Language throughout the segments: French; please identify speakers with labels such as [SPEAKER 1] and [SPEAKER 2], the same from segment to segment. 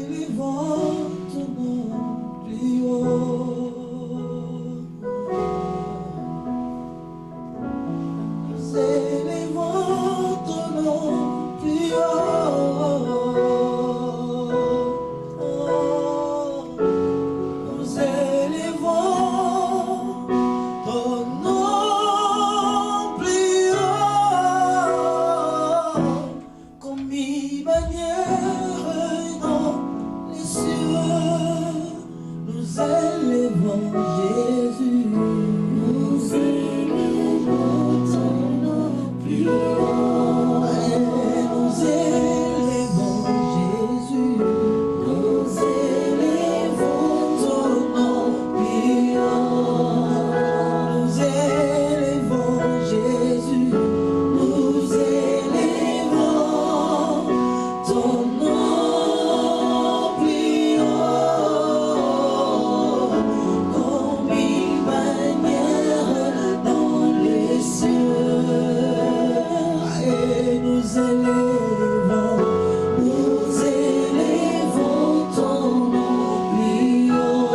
[SPEAKER 1] élevons ton nom plus haut. Nous élevons ton nom plus haut. Nous élevons ton nom plus haut. Comme une bannière dans les cieux. Nous élevons Jésus. Nous élevons ton nom plus haut. Nous élevons Jésus. Nous élevons ton nom plus haut. Nous élevons Jésus. Nous élevons ton nom plus haut. Comme une bannière dans les cieux. Et nous élevons ton nom plus haut.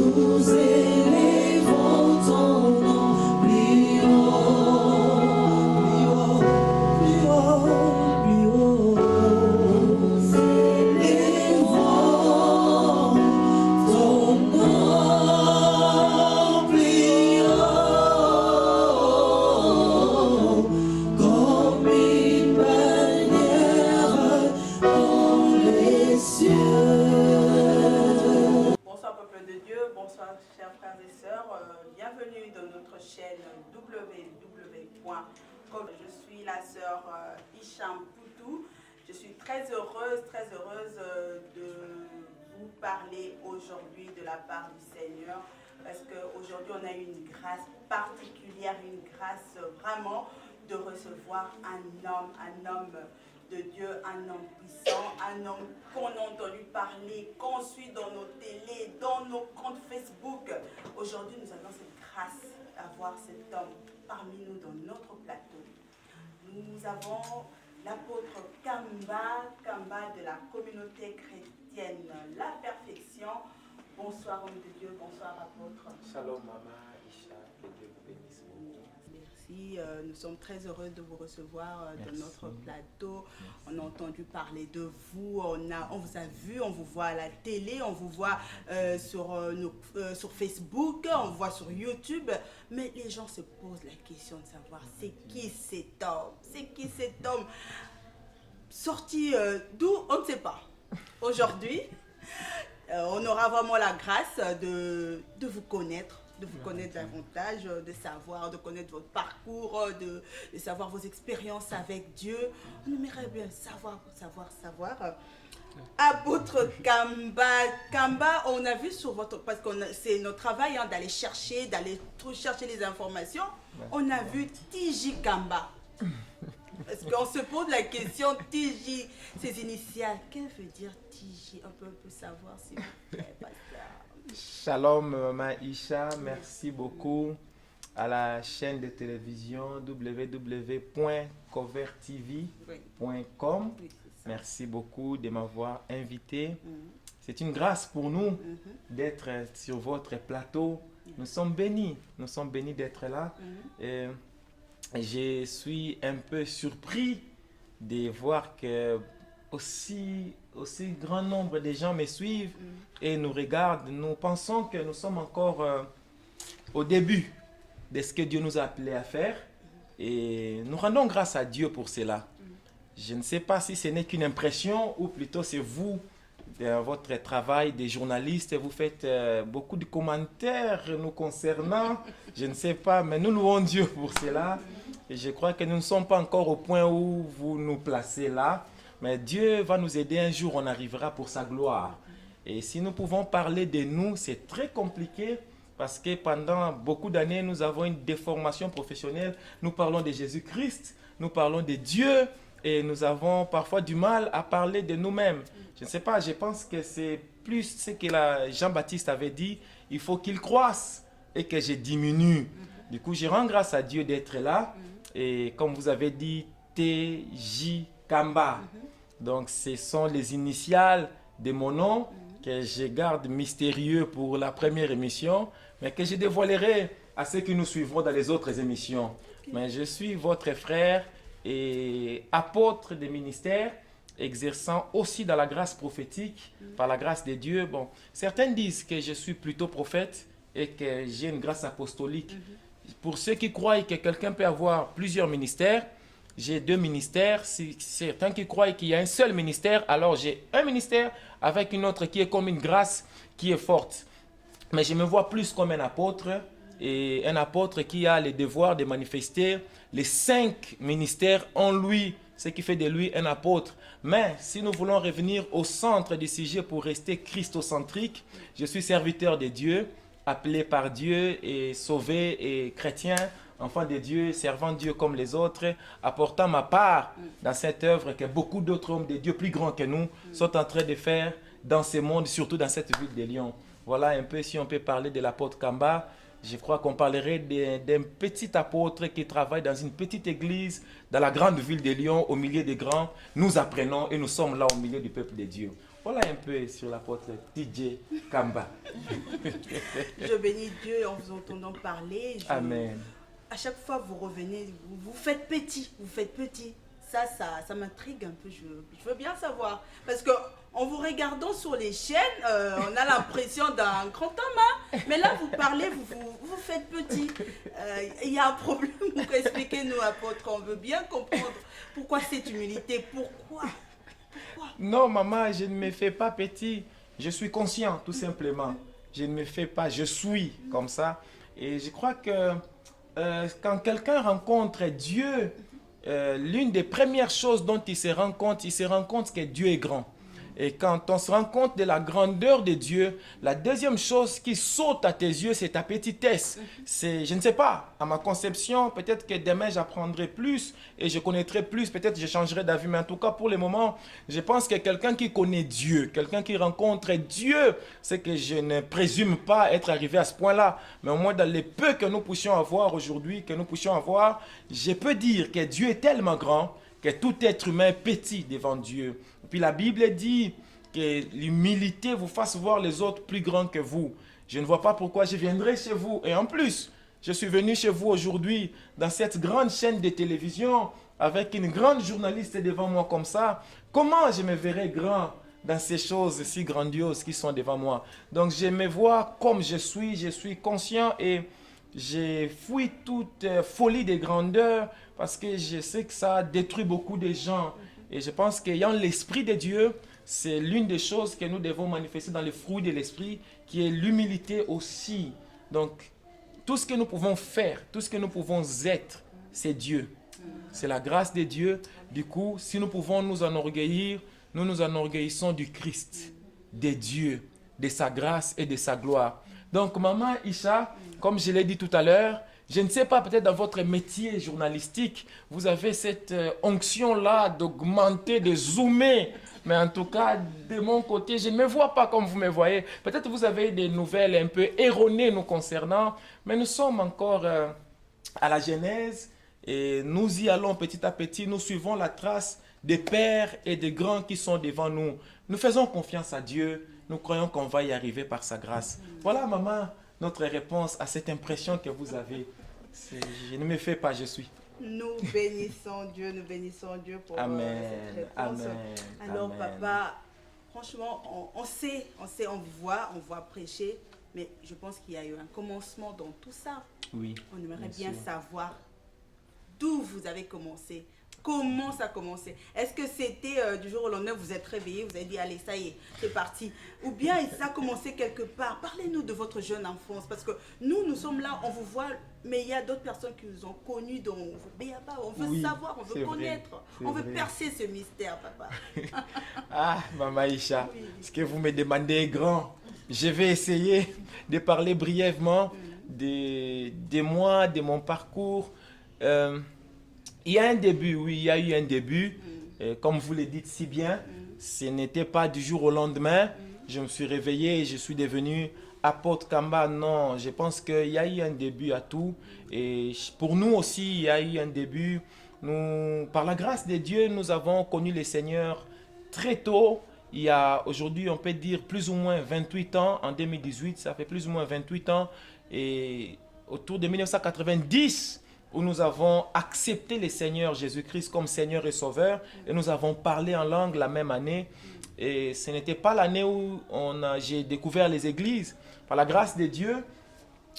[SPEAKER 1] Nous élevons ton nom plus haut, plus haut, plus haut, plus haut. Nous élevons ton nom plus haut, comme une bannière dans les cieux.
[SPEAKER 2] Bonsoir peuple de Dieu, bonsoir chers frères et sœurs, bienvenue dans notre chaîne www.com. Je suis la sœur Hicham Poutou. Je suis très heureuse de vous parler aujourd'hui de la part du Seigneur, parce qu'aujourd'hui on a une grâce particulière, une grâce vraiment de recevoir un homme de Dieu, un homme puissant, un homme qu'on a entendu parler, qu'on suit dans nos télés, dans nos comptes Facebook. Aujourd'hui, nous avons cette grâce d'avoir cet homme parmi nous dans notre plateau. Nous avons l'apôtre Kamba de la communauté chrétienne La Perfection. Bonsoir homme de Dieu, bonsoir apôtre.
[SPEAKER 3] Shalom maman Isha, que Dieu vous bénisse beaucoup.
[SPEAKER 2] Merci, nous sommes très heureux de vous recevoir dans
[SPEAKER 3] Merci.
[SPEAKER 2] notre plateau.
[SPEAKER 3] Merci.
[SPEAKER 2] On a entendu parler de vous, on vous a vu, on vous voit à la télé, on vous voit sur Facebook, on vous voit sur YouTube. Mais les gens se posent la question de savoir c'est qui cet homme? C'est qui cet homme? Sorti d'où? On ne sait pas. Aujourd'hui, on aura vraiment la grâce de vous connaître. De vous connaître davantage, de savoir, de connaître votre parcours, de savoir vos expériences avec Dieu. On aimerait bien savoir. Apôtre Kamba, on a vu sur votre... Parce que c'est notre travail d'aller chercher les informations. On a vu TJ Kamba. Parce qu'on se pose la question, TJ, ses initiales. Qu'est-ce que veut dire TJ? On peut savoir s'il vous plaît, pasteur.
[SPEAKER 3] Shalom maman Isha, merci beaucoup à la chaîne de télévision www.covertv.com.
[SPEAKER 2] Oui, c'est ça.
[SPEAKER 3] Merci beaucoup de m'avoir invité. C'est une grâce pour nous d'être sur votre plateau. Nous sommes bénis d'être là. Et je suis un peu surpris de voir que aussi grand nombre de gens me suivent et nous regardent. Nous pensons que nous sommes encore au début de ce que Dieu nous a appelés à faire et nous rendons grâce à Dieu pour cela. Je ne sais pas si ce n'est qu'une impression ou plutôt c'est vous, votre travail de journaliste, vous faites beaucoup de commentaires nous concernant. Je ne sais pas, mais nous louons Dieu pour cela. Et je crois que nous ne sommes pas encore au point où vous nous placez là. Mais Dieu va nous aider, un jour on arrivera pour sa gloire. Et si nous pouvons parler de nous, c'est très compliqué parce que pendant beaucoup d'années, nous avons une déformation professionnelle. Nous parlons de Jésus-Christ, nous parlons de Dieu et nous avons parfois du mal à parler de nous-mêmes. Je ne sais pas, je pense que c'est plus ce que Jean-Baptiste avait dit, il faut qu'il croisse et que je diminue. Du coup, je rends grâce à Dieu d'être là. Et comme vous avez dit, TJ Kamba. Donc, ce sont les initiales de mon nom que je garde mystérieux pour la première émission, mais que je dévoilerai à ceux qui nous suivront dans les autres émissions. Mais je suis votre frère et apôtre des ministères, exerçant aussi dans la grâce prophétique, par la grâce de Dieu. Bon, certains disent que je suis plutôt prophète et que j'ai une grâce apostolique. Pour ceux qui croient que quelqu'un peut avoir plusieurs ministères, j'ai 2 ministères. Si certains qui croient qu'il y a un seul ministère, alors j'ai un ministère avec une autre qui est comme une grâce qui est forte. Mais je me vois plus comme un apôtre, et un apôtre qui a le devoir de manifester les 5 ministères en lui, ce qui fait de lui un apôtre. Mais si nous voulons revenir au centre du sujet pour rester christocentrique, je suis serviteur de Dieu, appelé par Dieu et sauvé et chrétien, enfant de Dieu, servant Dieu comme les autres, apportant ma part dans cette œuvre que beaucoup d'autres hommes de Dieu plus grands que nous sont en train de faire dans ce monde, surtout dans cette ville de Lyon. Voilà un peu si on peut parler de l'apôtre Kamba. Je crois qu'on parlerait d'un petit apôtre qui travaille dans une petite église dans la grande ville de Lyon, au milieu des grands. Nous apprenons et nous sommes là au milieu du peuple de Dieu. Voilà un peu sur l'apôtre TJ Kamba.
[SPEAKER 2] Je bénis Dieu en vous entendant parler.
[SPEAKER 3] Amen.
[SPEAKER 2] À chaque fois vous revenez, vous faites petit, vous faites petit. Ça m'intrigue un peu, je veux bien savoir. Parce que en vous regardant sur les chaînes, on a l'impression d'un grand homme. Hein? Mais là, vous parlez, vous faites petit. Il y a un problème. Expliquez-nous, apôtre. On veut bien comprendre pourquoi cette humilité. Pourquoi?
[SPEAKER 3] Non, maman, je ne me fais pas petit. Je suis conscient, tout simplement. Je ne me fais pas, je suis comme ça. Et je crois que quand quelqu'un rencontre Dieu, l'une des premières choses dont il se rend compte que Dieu est grand. Et quand on se rend compte de la grandeur de Dieu, la deuxième chose qui saute à tes yeux, c'est ta petitesse. Je ne sais pas, à ma conception, peut-être que demain j'apprendrai plus et je connaîtrai plus, peut-être je changerai d'avis, mais en tout cas pour le moment, je pense que quelqu'un qui connaît Dieu, quelqu'un qui rencontre Dieu, c'est que je ne présume pas être arrivé à ce point-là, mais au moins dans les peu que nous puissions avoir aujourd'hui, je peux dire que Dieu est tellement grand que tout être humain est petit devant Dieu. Puis la Bible dit que l'humilité vous fasse voir les autres plus grands que vous. Je ne vois pas pourquoi je viendrai chez vous. Et en plus, je suis venu chez vous aujourd'hui dans cette grande chaîne de télévision avec une grande journaliste devant moi comme ça. Comment je me verrai grand dans ces choses si grandioses qui sont devant moi? Donc je me vois comme je suis conscient et j'ai fui toute folie de grandeur parce que je sais que ça détruit beaucoup de gens. Et je pense qu'ayant l'Esprit de Dieu, c'est l'une des choses que nous devons manifester dans les fruits de l'Esprit, qui est l'humilité aussi. Donc, tout ce que nous pouvons faire, tout ce que nous pouvons être, c'est Dieu. C'est la grâce de Dieu. Du coup, si nous pouvons nous enorgueillir, nous nous enorgueillissons du Christ, de Dieu, de sa grâce et de sa gloire. Donc, Maman Isha, comme je l'ai dit tout à l'heure, je ne sais pas, peut-être dans votre métier journalistique, vous avez cette onction-là d'augmenter, de zoomer. Mais en tout cas, de mon côté, je ne me vois pas comme vous me voyez. Peut-être vous avez des nouvelles un peu erronées nous concernant, mais nous sommes encore à la genèse et nous y allons petit à petit. Nous suivons la trace des pères et des grands qui sont devant nous. Nous faisons confiance à Dieu. Nous croyons qu'on va y arriver par sa grâce. Voilà, maman, notre réponse à cette impression que vous avez. Je ne me fais pas, je suis.
[SPEAKER 2] Nous bénissons Dieu pour
[SPEAKER 3] Amen.
[SPEAKER 2] cette réponse.
[SPEAKER 3] Amen.
[SPEAKER 2] Alors,
[SPEAKER 3] Amen.
[SPEAKER 2] papa, franchement, on sait, on voit prêcher, mais je pense qu'il y a eu un commencement dans tout ça.
[SPEAKER 3] Oui.
[SPEAKER 2] On aimerait
[SPEAKER 3] bien
[SPEAKER 2] bien
[SPEAKER 3] sûr.
[SPEAKER 2] savoir d'où vous avez commencé. Comment ça a commencé? Est-ce que c'était du jour au lendemain, vous êtes réveillé, vous avez dit, allez, ça y est, c'est parti? Ou bien ça a commencé quelque part? Parlez-nous de votre jeune enfance, parce que nous sommes là, on vous voit, mais il y a d'autres personnes qui vous ont connus, donc on veut
[SPEAKER 3] Oui,
[SPEAKER 2] savoir, on
[SPEAKER 3] c'est
[SPEAKER 2] veut
[SPEAKER 3] vrai,
[SPEAKER 2] connaître,
[SPEAKER 3] c'est
[SPEAKER 2] on veut
[SPEAKER 3] vrai.
[SPEAKER 2] percer ce mystère, papa.
[SPEAKER 3] Ah, Maman Isha,
[SPEAKER 2] Oui.
[SPEAKER 3] ce que vous me demandez est grand. Je vais essayer de parler brièvement de moi, de mon parcours. Il y a un début, oui, il y a eu un début. Comme vous le dites si bien, ce n'était pas du jour au lendemain. Je me suis réveillé et je suis devenu apôtre Kamba. Non, je pense qu'il y a eu un début à tout. Et pour nous aussi, il y a eu un début. par la grâce de Dieu, nous avons connu le Seigneur très tôt. Il y a aujourd'hui, on peut dire, plus ou moins 28 ans. En 2018, ça fait plus ou moins 28 ans. Et autour de 1990, où nous avons accepté le Seigneur Jésus-Christ comme Seigneur et Sauveur. Et nous avons parlé en langue la même année. Et ce n'était pas l'année où j'ai découvert les églises. Par la grâce de Dieu,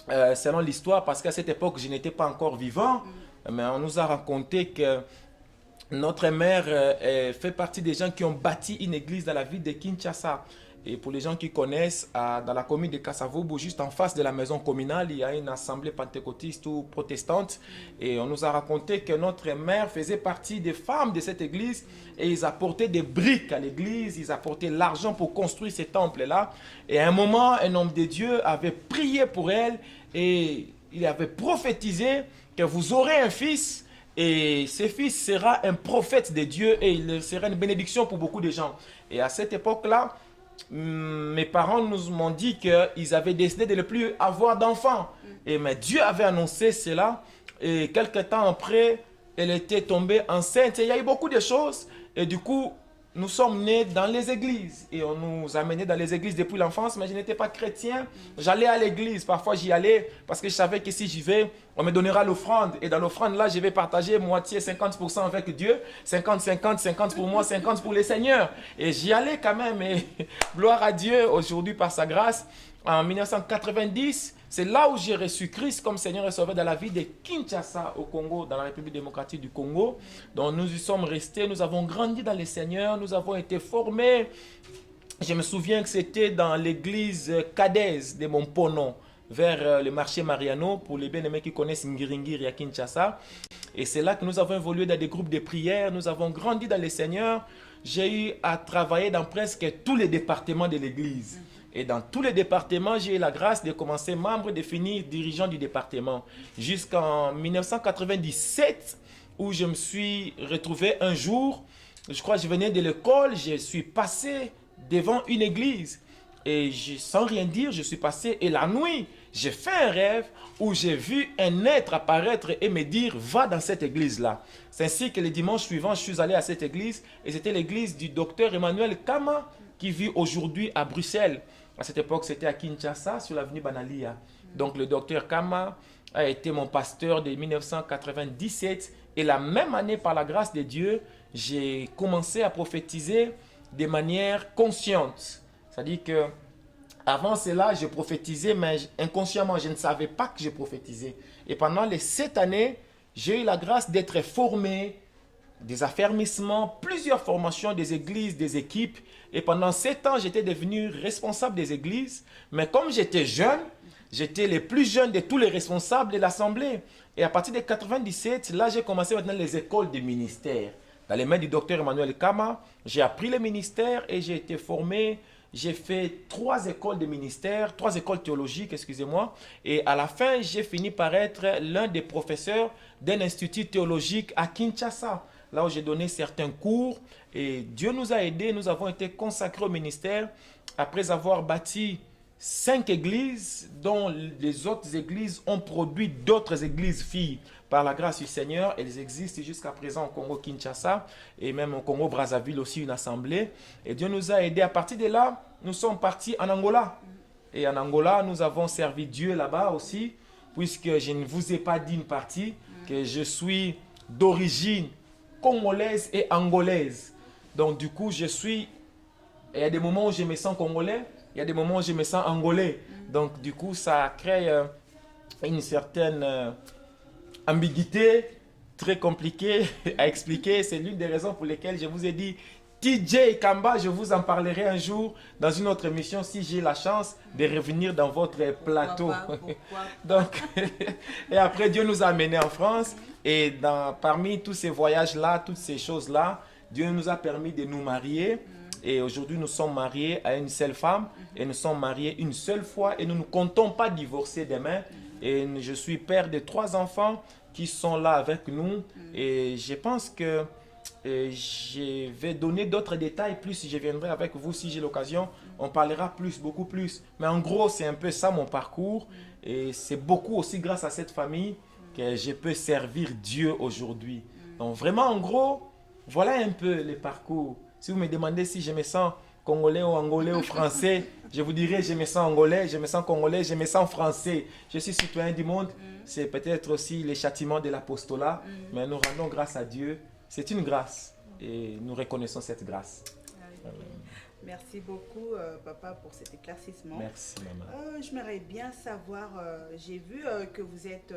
[SPEAKER 3] selon l'histoire, parce qu'à cette époque, je n'étais pas encore vivant, mais on nous a raconté que notre mère fait partie des gens qui ont bâti une église dans la ville de Kinshasa. Et pour les gens qui connaissent, dans la commune de Kasavubu, juste en face de la maison communale, il y a une assemblée pentecôtiste ou protestante. Et on nous a raconté que notre mère faisait partie des femmes de cette église. Et ils apportaient des briques à l'église, ils apportaient l'argent pour construire ce temple-là. Et à un moment, un homme de Dieu avait prié pour elle et il avait prophétisé que vous aurez un fils. Et ce fils sera un prophète de Dieu et il sera une bénédiction pour beaucoup de gens. Et à cette époque-là, mes parents nous m'ont dit qu'ils avaient décidé de ne plus avoir d'enfants. Mais Dieu avait annoncé cela. Et quelques temps après, elle était tombée enceinte. Et il y a eu beaucoup de choses. Et du coup, nous sommes nés dans les églises. Et on nous a menés dans les églises depuis l'enfance. Mais je n'étais pas chrétien. J'allais à l'église. Parfois, j'y allais parce que je savais que si j'y vais, on me donnera l'offrande. Et dans l'offrande, là, je vais partager moitié, 50% avec Dieu. 50-50, 50 pour moi, 50 pour les seigneurs. Et j'y allais quand même. Et gloire à Dieu, aujourd'hui, par sa grâce. En 1990, c'est là où j'ai reçu Christ comme Seigneur et Sauveur dans la ville de Kinshasa au Congo, dans la République démocratique du Congo. Donc nous y sommes restés, nous avons grandi dans le Seigneur, nous avons été formés. Je me souviens que c'était dans l'église Kadez de Mompono, vers le marché Mariano, pour les bien-aimés qui connaissent Ngiringiri à Kinshasa. Et c'est là que nous avons évolué dans des groupes de prière, nous avons grandi dans le Seigneur. J'ai eu à travailler dans presque tous les départements de l'église. Et dans tous les départements, j'ai eu la grâce de commencer membre, de finir dirigeant du département. Jusqu'en 1997, où je me suis retrouvé un jour, je crois que je venais de l'école, je suis passé devant une église. Et sans rien dire, je suis passé. Et la nuit, j'ai fait un rêve où j'ai vu un être apparaître et me dire « Va dans cette église-là ». C'est ainsi que le dimanche suivant, je suis allé à cette église. Et c'était l'église du docteur Emmanuel Kama qui vit aujourd'hui à Bruxelles. À cette époque, c'était à Kinshasa, sur l'avenue Banalia. Donc, le docteur Kama a été mon pasteur de 1997. Et la même année, par la grâce de Dieu, j'ai commencé à prophétiser de manière consciente. C'est-à-dire que avant cela, je prophétisais, mais inconsciemment, je ne savais pas que je prophétisais. Et pendant les 7 années, j'ai eu la grâce d'être formé, des affermissements, plusieurs formations des églises, des équipes. Et pendant 7 ans, j'étais devenu responsable des églises. Mais comme j'étais jeune, j'étais le plus jeune de tous les responsables de l'Assemblée. Et à partir de 1997, là, j'ai commencé maintenant les écoles de ministère. Dans les mains du docteur Emmanuel Kama, j'ai appris le ministère et j'ai été formé. J'ai fait 3 écoles de ministère, 3 écoles théologiques, excusez-moi. Et à la fin, j'ai fini par être l'un des professeurs d'un institut théologique à Kinshasa, là où j'ai donné certains cours. Et Dieu nous a aidés, nous avons été consacrés au ministère après avoir bâti 5 églises, dont les autres églises ont produit d'autres églises filles. Par la grâce du Seigneur, elles existent jusqu'à présent au Congo-Kinshasa et même au Congo-Brazzaville aussi une assemblée. Et Dieu nous a aidés. À partir de là, nous sommes partis en Angola. Et en Angola, nous avons servi Dieu là-bas aussi, puisque je ne vous ai pas dit une partie, que je suis d'origine congolaise et angolaise. Donc du coup, il y a des moments où je me sens congolais, il y a des moments où je me sens angolais. Donc du coup, ça crée une certaine ambiguïté très compliquée à expliquer. C'est l'une des raisons pour lesquelles je vous ai dit TJ Kamba, je vous en parlerai un jour dans une autre émission si j'ai la chance de revenir dans votre plateau.
[SPEAKER 2] Pourquoi?
[SPEAKER 3] Donc, et après, Dieu nous a amenés en France. Et parmi tous ces voyages-là, toutes ces choses-là, Dieu nous a permis de nous marier. Et aujourd'hui, nous sommes mariés à une seule femme. Et nous sommes mariés une seule fois. Et nous ne comptons pas divorcer demain. Et je suis père de 3 enfants qui sont là avec nous. Et je pense que je vais donner d'autres détails plus si je viendrai avec vous, si j'ai l'occasion. On parlera plus, beaucoup plus. Mais en gros, c'est un peu ça mon parcours. Et c'est beaucoup aussi grâce à cette famille que je peux servir Dieu aujourd'hui. Donc vraiment, en gros, voilà un peu le parcours. Si vous me demandez si je me sens congolais ou angolais ou français, je vous dirais je me sens angolais, je me sens congolais, je me sens français. Je suis citoyen du monde. C'est peut-être aussi les châtiments de l'apostolat, mais nous rendons grâce à Dieu. C'est une grâce et nous reconnaissons cette grâce.
[SPEAKER 2] Merci beaucoup, papa, pour cet éclaircissement.
[SPEAKER 3] Merci, maman.
[SPEAKER 2] J'aimerais bien savoir, j'ai vu que vous êtes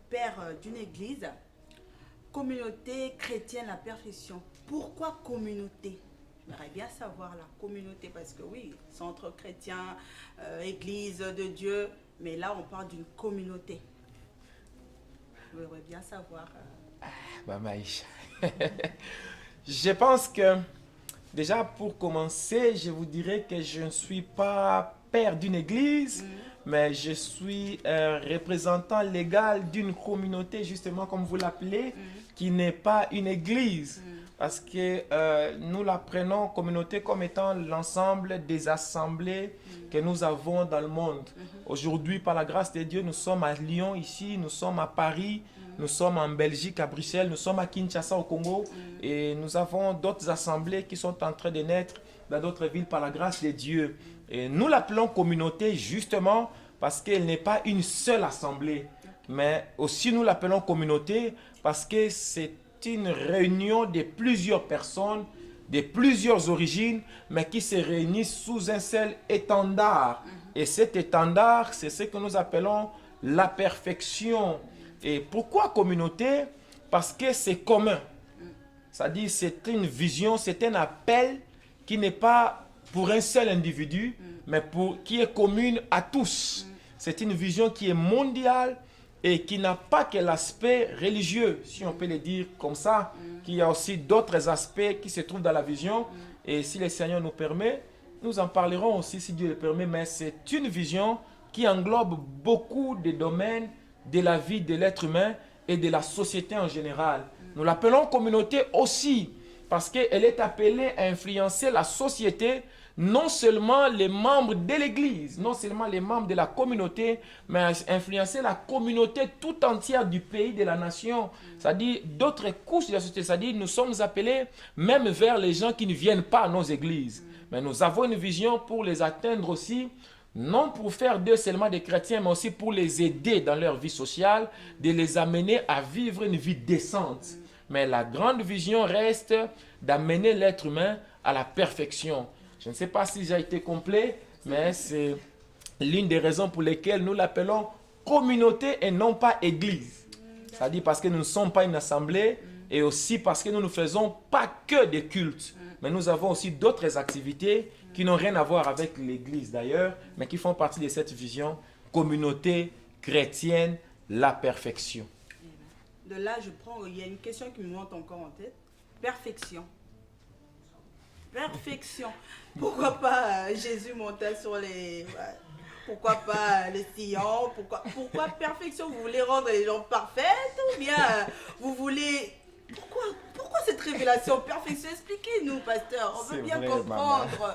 [SPEAKER 2] père d'une église, communauté chrétienne La Perfection. Pourquoi communauté? J'aimerais bien savoir la communauté, parce que oui, centre chrétien, église de Dieu, mais là on parle d'une communauté. J'aimerais bien savoir.
[SPEAKER 3] Maïcha. Je pense que, déjà pour commencer, je vous dirais que je ne suis pas père d'une église, mais je suis représentant légal d'une communauté, justement comme vous l'appelez, qui n'est pas une église. Parce que nous la prenons communauté comme étant l'ensemble des assemblées que nous avons dans le monde. Aujourd'hui, par la grâce de Dieu, nous sommes à Lyon ici, nous sommes à Paris, nous sommes en Belgique, à Bruxelles, nous sommes à Kinshasa au Congo et nous avons d'autres assemblées qui sont en train de naître dans d'autres villes par la grâce de Dieu. Et nous l'appelons communauté justement parce qu'elle n'est pas une seule assemblée, mais aussi nous l'appelons communauté parce que c'est une réunion de plusieurs personnes, de plusieurs origines, mais qui se réunissent sous un seul étendard. Et cet étendard, c'est ce que nous appelons la perfection. Et pourquoi communauté? Parce que c'est commun. C'est-à-dire c'est une vision, c'est un appel qui n'est pas pour un seul individu, mais qui est commune à tous. C'est une vision qui est mondiale et qui n'a pas que l'aspect religieux, si on peut le dire comme ça, qu'il y a aussi d'autres aspects qui se trouvent dans la vision. Et si le Seigneur nous permet, nous en parlerons aussi si Dieu le permet, mais c'est une vision qui englobe beaucoup de domaines de la vie de l'être humain et de la société en général. Nous l'appelons communauté aussi parce qu'elle est appelée à influencer la société, non seulement les membres de l'église, non seulement les membres de la communauté, mais à influencer la communauté tout entière du pays, de la nation, c'est-à-dire d'autres couches de la société, c'est-à-dire nous sommes appelés même vers les gens qui ne viennent pas à nos églises. Mais nous avons une vision pour les atteindre aussi, non pour faire d'eux seulement des chrétiens, mais aussi pour les aider dans leur vie sociale, de les amener à vivre une vie décente. Mais la grande vision reste d'amener l'être humain à la perfection. Je ne sais pas si j'ai été complet, mais c'est l'une des raisons pour lesquelles nous l'appelons communauté et non pas église. C'est-à-dire parce que nous ne sommes pas une assemblée et aussi parce que nous ne faisons pas que des cultes. Mais nous avons aussi d'autres activités qui n'ont rien à voir avec l'église d'ailleurs, mais qui font partie de cette vision communauté chrétienne, la perfection.
[SPEAKER 2] De là, il y a une question qui me monte encore en tête. Perfection. Perfection. Pourquoi pas Jésus montait sur les... Pourquoi pas les sillons? Pourquoi perfection? Vous voulez rendre les gens parfaits ou bien vous voulez... Pourquoi cette révélation perfection? Expliquez-nous, pasteur. On veut bien comprendre.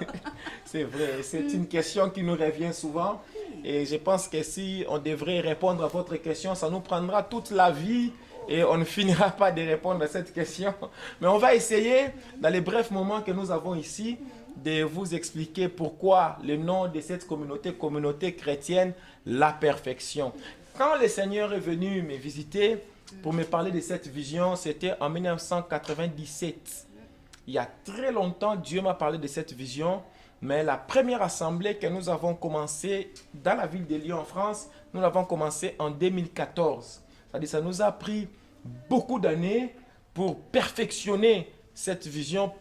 [SPEAKER 3] C'est vrai. C'est une question qui nous revient souvent. Et je pense que si on devrait répondre à votre question, ça nous prendra toute la vie. Et on ne finira pas de répondre à cette question. Mais on va essayer, dans les brefs moments que nous avons ici, de vous expliquer pourquoi le nom de cette communauté chrétienne, la perfection. Quand le Seigneur est venu me visiter pour me parler de cette vision, c'était en 1997. Il y a très longtemps, Dieu m'a parlé de cette vision. Mais la première assemblée que nous avons commencée dans la ville de Lyon en France, nous l'avons commencée en 2014. C'est-à-dire ça nous a pris beaucoup d'années pour perfectionner cette vision,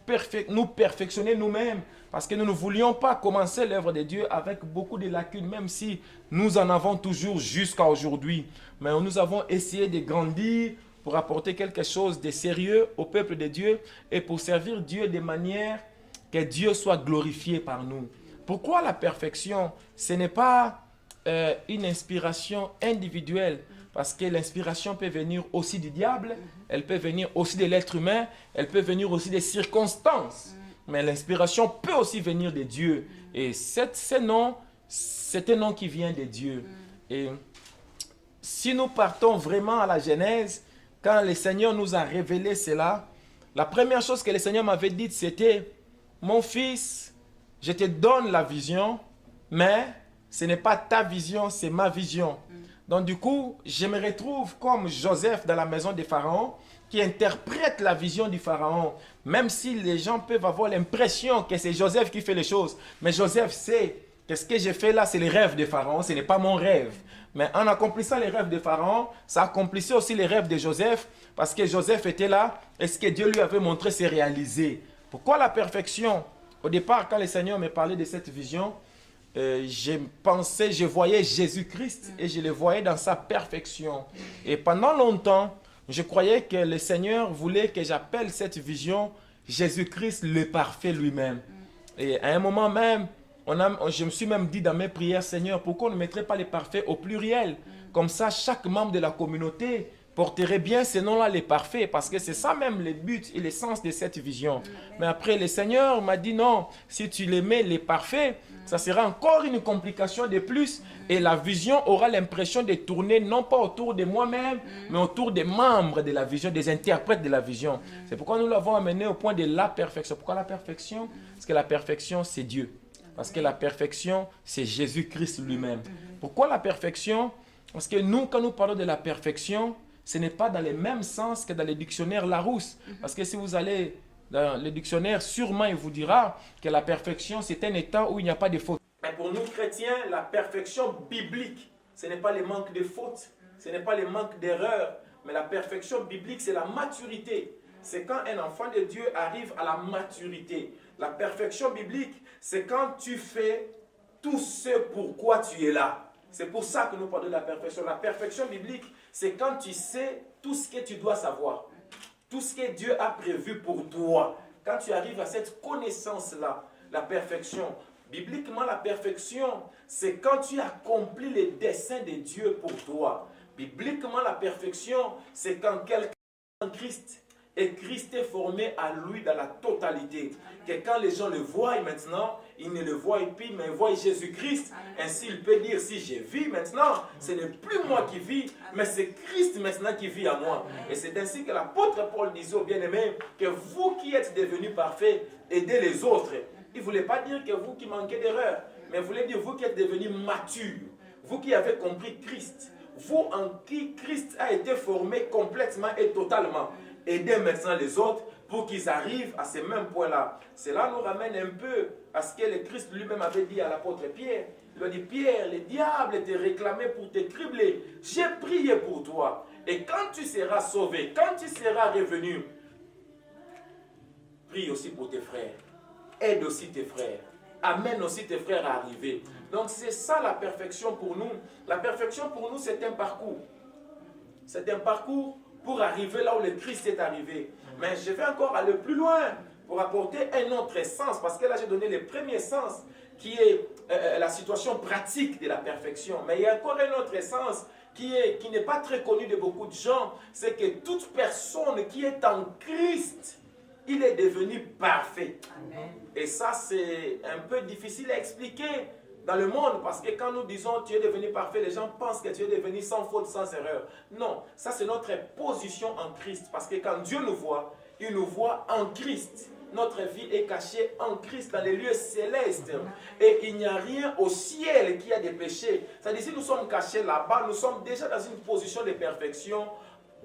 [SPEAKER 3] nous perfectionner nous-mêmes, parce que nous ne voulions pas commencer l'œuvre de Dieu avec beaucoup de lacunes, même si nous en avons toujours jusqu'à aujourd'hui. Mais nous avons essayé de grandir pour apporter quelque chose de sérieux au peuple de Dieu et pour servir Dieu de manière que Dieu soit glorifié par nous. Pourquoi la perfection? Ce n'est pas une inspiration individuelle, parce que l'inspiration peut venir aussi du diable, elle peut venir aussi de l'être humain, elle peut venir aussi des circonstances. Mais l'inspiration peut aussi venir de Dieu. Et ce nom, c'est un nom qui vient de Dieu. Et si nous partons vraiment à la Genèse, quand le Seigneur nous a révélé cela, la première chose que le Seigneur m'avait dit, c'était, mon fils, je te donne la vision, mais ce n'est pas ta vision, c'est ma vision. Donc du coup, je me retrouve comme Joseph dans la maison des pharaons, qui interprète la vision du pharaon, même si les gens peuvent avoir l'impression que c'est Joseph qui fait les choses. Mais Joseph sait que ce que j'ai fait là, c'est les rêves des pharaons, ce n'est pas mon rêve. Mais en accomplissant les rêves des pharaons, ça accomplissait aussi les rêves de Joseph, parce que Joseph était là, et ce que Dieu lui avait montré, c'est réalisé. Pourquoi la perfection? Au départ, quand le Seigneur me parlait de cette vision, je voyais Jésus-Christ, et je le voyais dans sa perfection. Et pendant longtemps, je croyais que le Seigneur voulait que j'appelle cette vision Jésus-Christ le parfait lui-même. Et à un moment même, je me suis même dit dans mes prières, Seigneur, pourquoi on ne mettrait pas les parfaits au pluriel? Comme ça, chaque membre de la communauté porterait bien ce nom-là, les parfaits, parce que c'est ça même le but et l'essence de cette vision. Mais après, le Seigneur m'a dit non, si tu les mets les parfaits, ça sera encore une complication de plus et la vision aura l'impression de tourner non pas autour de moi-même, mais autour des membres de la vision, des interprètes de la vision. C'est pourquoi nous l'avons amené au point de la perfection. Pourquoi la perfection? Parce que la perfection, c'est Dieu. Parce que la perfection, c'est Jésus-Christ lui-même. Pourquoi la perfection? Parce que nous, quand nous parlons de la perfection, ce n'est pas dans le même sens que dans le dictionnaire Larousse. Parce que si vous allez dans le dictionnaire, sûrement il vous dira que la perfection, c'est un état où il n'y a pas de faute. Mais pour nous chrétiens, la perfection biblique, ce n'est pas le manque de fautes, ce n'est pas le manque d'erreurs, mais la perfection biblique, c'est la maturité. C'est quand un enfant de Dieu arrive à la maturité. La perfection biblique, c'est quand tu fais tout ce pourquoi tu es là. C'est pour ça que nous parlons de la perfection. La perfection biblique, c'est quand tu sais tout ce que tu dois savoir. Tout ce que Dieu a prévu pour toi. Quand tu arrives à cette connaissance-là, la perfection. Bibliquement, la perfection, c'est quand tu accomplis les desseins de Dieu pour toi. Bibliquement, la perfection, c'est quand quelqu'un est en Christ. Et Christ est formé à lui dans la totalité. Que quand les gens le voient maintenant, ils ne le voient plus, mais ils voient Jésus-Christ. Ainsi, il peut dire, si je vis maintenant, ce n'est plus moi qui vis, mais c'est Christ maintenant qui vit en moi. Et c'est ainsi que l'apôtre Paul disait aux bien-aimés, que vous qui êtes devenus parfaits, aidez les autres. Il ne voulait pas dire que vous qui manquez d'erreur, mais il voulait dire vous qui êtes devenus matures, vous qui avez compris Christ, vous en qui Christ a été formé complètement et totalement. Aider maintenant les autres pour qu'ils arrivent à ces mêmes points-là. Cela nous ramène un peu à ce que le Christ lui-même avait dit à l'apôtre Pierre. Il a dit, Pierre, le diable t'a réclamé pour te cribler. J'ai prié pour toi. Et quand tu seras sauvé, quand tu seras revenu, prie aussi pour tes frères. Aide aussi tes frères. Amène aussi tes frères à arriver. Donc c'est ça la perfection pour nous. La perfection pour nous, c'est un parcours. C'est un parcours pour arriver là où le Christ est arrivé. Mais je vais encore aller plus loin pour apporter un autre sens, parce que là j'ai donné le premier sens qui est la situation pratique de la perfection. Mais il y a encore un autre sens qui n'est pas très connu de beaucoup de gens, c'est que toute personne qui est en Christ, il est devenu parfait. Amen. Et ça c'est un peu difficile à expliquer dans le monde, parce que quand nous disons tu es devenu parfait, les gens pensent que tu es devenu sans faute, sans erreur. Non, ça c'est notre position en Christ, parce que quand Dieu nous voit, il nous voit en Christ. Notre vie est cachée en Christ dans les lieux célestes. Et il n'y a rien au ciel qui a des péchés. C'est-à-dire si nous sommes cachés là-bas, nous sommes déjà dans une position de perfection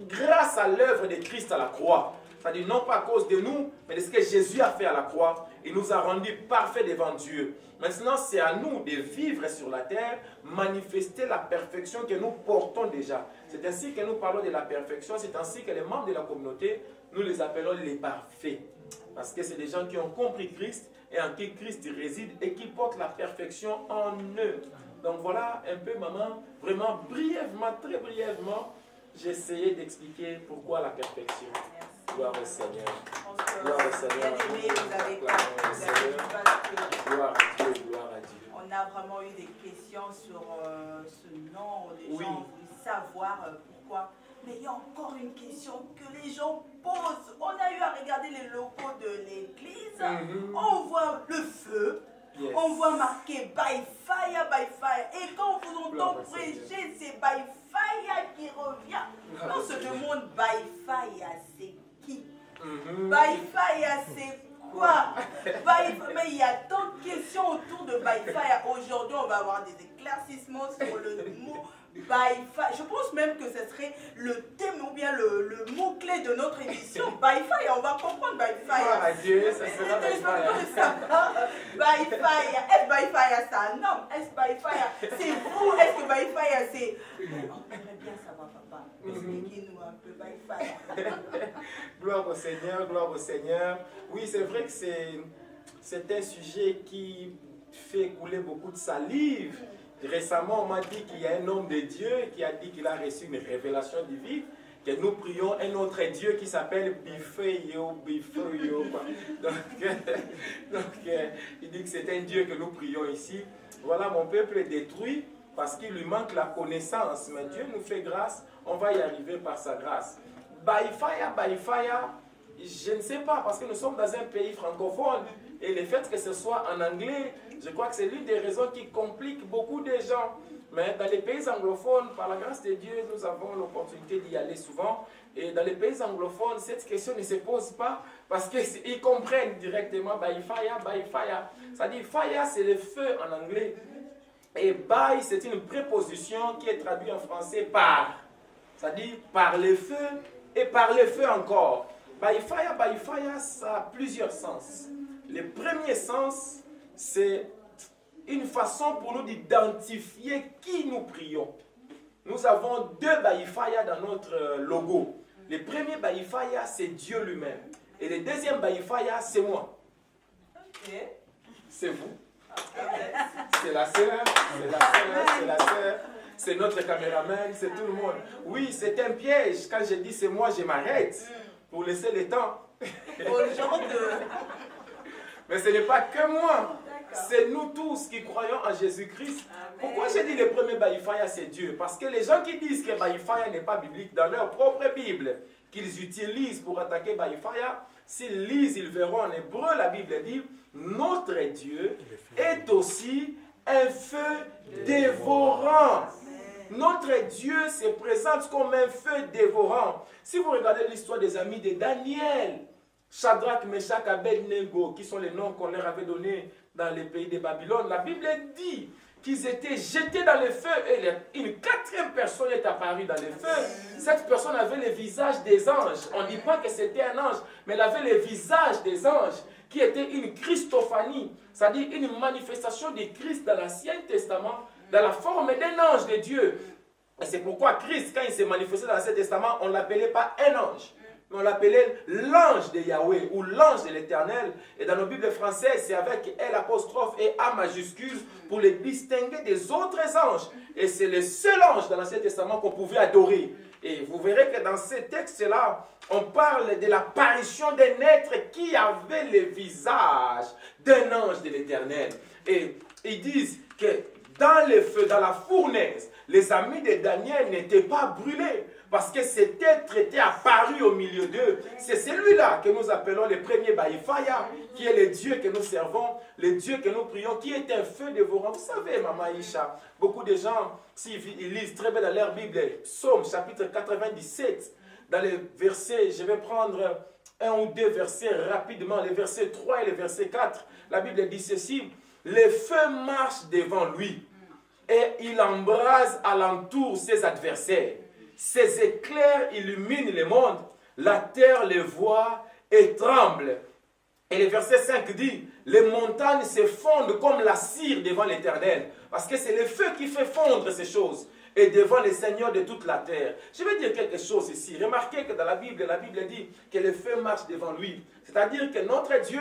[SPEAKER 3] grâce à l'œuvre de Christ à la croix. C'est-à-dire non pas à cause de nous, mais de ce que Jésus a fait à la croix. Il nous a rendus parfaits devant Dieu. Maintenant, c'est à nous de vivre sur la terre, manifester la perfection que nous portons déjà. C'est ainsi que nous parlons de la perfection. C'est ainsi que les membres de la communauté, nous les appelons les parfaits. Parce que c'est des gens qui ont compris Christ et en qui Christ réside et qui portent la perfection en eux. Donc voilà un peu, maman, vraiment brièvement, très brièvement, j'ai essayé d'expliquer pourquoi la perfection. Gloire au Seigneur. Gloire au Seigneur. Gloire à Dieu, gloire à Dieu.
[SPEAKER 2] On a vraiment eu des questions sur ce nom. Les gens voulaient savoir pourquoi. Mais il y a encore une question que les gens posent. On a eu à regarder les logos de l'église. On voit le feu. Yes. On voit marqué by fire, by fire. Et quand on vous entend prêcher, c'est by fire. Fire qui revient. On se demande by Fire, c'est qui? By Fire, c'est quoi? Mais il y a tant de questions autour de by Fire. Aujourd'hui, on va avoir des éclaircissements sur le mot by Fire. Je pense même que ce serait le thème ou bien le mot-clé de notre émission. By Fire, on va comprendre by Fire.
[SPEAKER 3] Ah, Dieu, ça sera by Fire.
[SPEAKER 2] By Fire. Est-ce by Fire c'est un homme? Est-ce by Fire c'est vous? Est-ce que by Fire c'est... On aimerait bien savoir, papa. Expliquez-nous un peu by Fire.
[SPEAKER 3] Gloire au Seigneur, gloire au Seigneur. Oui, c'est vrai que c'est un sujet qui fait couler beaucoup de salive. Récemment, on m'a dit qu'il y a un homme de Dieu qui a dit qu'il a reçu une révélation divine, que nous prions un autre Dieu qui s'appelle Bifeyo. Donc, il dit que c'est un Dieu que nous prions ici. Voilà, mon peuple est détruit parce qu'il lui manque la connaissance. Mais Dieu nous fait grâce, on va y arriver par sa grâce. By fire, je ne sais pas, parce que nous sommes dans un pays francophone et le fait que ce soit en anglais, je crois que c'est l'une des raisons qui complique beaucoup de gens. Mais dans les pays anglophones, par la grâce de Dieu, nous avons l'opportunité d'y aller souvent. Et dans les pays anglophones, cette question ne se pose pas parce qu'ils comprennent directement by fire. Ça dit fire, c'est le feu en anglais. Et by, c'est une préposition qui est traduite en français par. Ça dit par le feu et par le feu encore. By fire, ça a plusieurs sens. Le premier sens, c'est une façon pour nous d'identifier qui nous prions. Nous avons deux by fire dans notre logo. Le premier by fire, c'est Dieu lui-même. Et le deuxième by fire, c'est moi.
[SPEAKER 2] Okay.
[SPEAKER 3] C'est vous.
[SPEAKER 2] Okay.
[SPEAKER 3] C'est la sœur, c'est notre caméraman, c'est tout le monde. Oui, c'est un piège. Quand je dis c'est moi, je m'arrête pour laisser le temps.
[SPEAKER 2] Au genre de...
[SPEAKER 3] Mais ce n'est pas que moi. C'est nous tous qui croyons en Jésus-Christ. Pourquoi j'ai dit le premier by fire, c'est Dieu? Parce que les gens qui disent que by fire n'est pas biblique dans leur propre Bible, qu'ils utilisent pour attaquer by fire, s'ils lisent, ils verront en hébreu, la Bible dit, notre Dieu est aussi un feu dévorant. Notre Dieu se présente comme un feu dévorant. Si vous regardez l'histoire des amis de Daniel, Shadrach, Meshach, Abednego, qui sont les noms qu'on leur avait donnés dans les pays de Babylone, la Bible dit qu'ils étaient jetés dans le feu et une quatrième personne est apparue dans le feu. Cette personne avait le visage des anges. On ne dit pas que c'était un ange, mais elle avait le visage des anges, qui était une Christophanie, c'est-à-dire une manifestation de Christ dans l'Ancien Testament, dans la forme d'un ange de Dieu. Et c'est pourquoi Christ, quand il s'est manifesté dans l'Ancien Testament, on ne l'appelait pas un ange. On l'appelait l'ange de Yahweh ou l'ange de l'Éternel. Et dans nos Bibles françaises, c'est avec L apostrophe et A majuscule pour les distinguer des autres anges. Et c'est le seul ange dans l'Ancien Testament qu'on pouvait adorer. Et vous verrez que dans ces textes-là, on parle de l'apparition d'un être qui avait le visage d'un ange de l'Éternel. Et ils disent que dans le feu, dans la fournaise, les amis de Daniel n'étaient pas brûlés. Parce que cet être était apparu au milieu d'eux. C'est celui-là que nous appelons le premier by fire, qui est le Dieu que nous servons, le Dieu que nous prions, qui est un feu dévorant. Vous savez, Maman Isha, beaucoup de gens, s'ils lisent très bien dans leur Bible, Psaume chapitre 97, dans les versets, je vais prendre un ou deux versets rapidement, les versets 3 et les versets 4. La Bible dit ceci, « Le feu marche devant lui, et il embrase alentour ses adversaires. Ses éclairs illuminent le monde, la terre les voit et tremble. » Et le verset 5 dit, les montagnes se fondent comme la cire devant l'Éternel. Parce que c'est le feu qui fait fondre ces choses. Et devant le Seigneur de toute la terre. Je vais dire quelque chose ici. Remarquez que dans la Bible dit que le feu marche devant lui. C'est-à-dire que notre Dieu,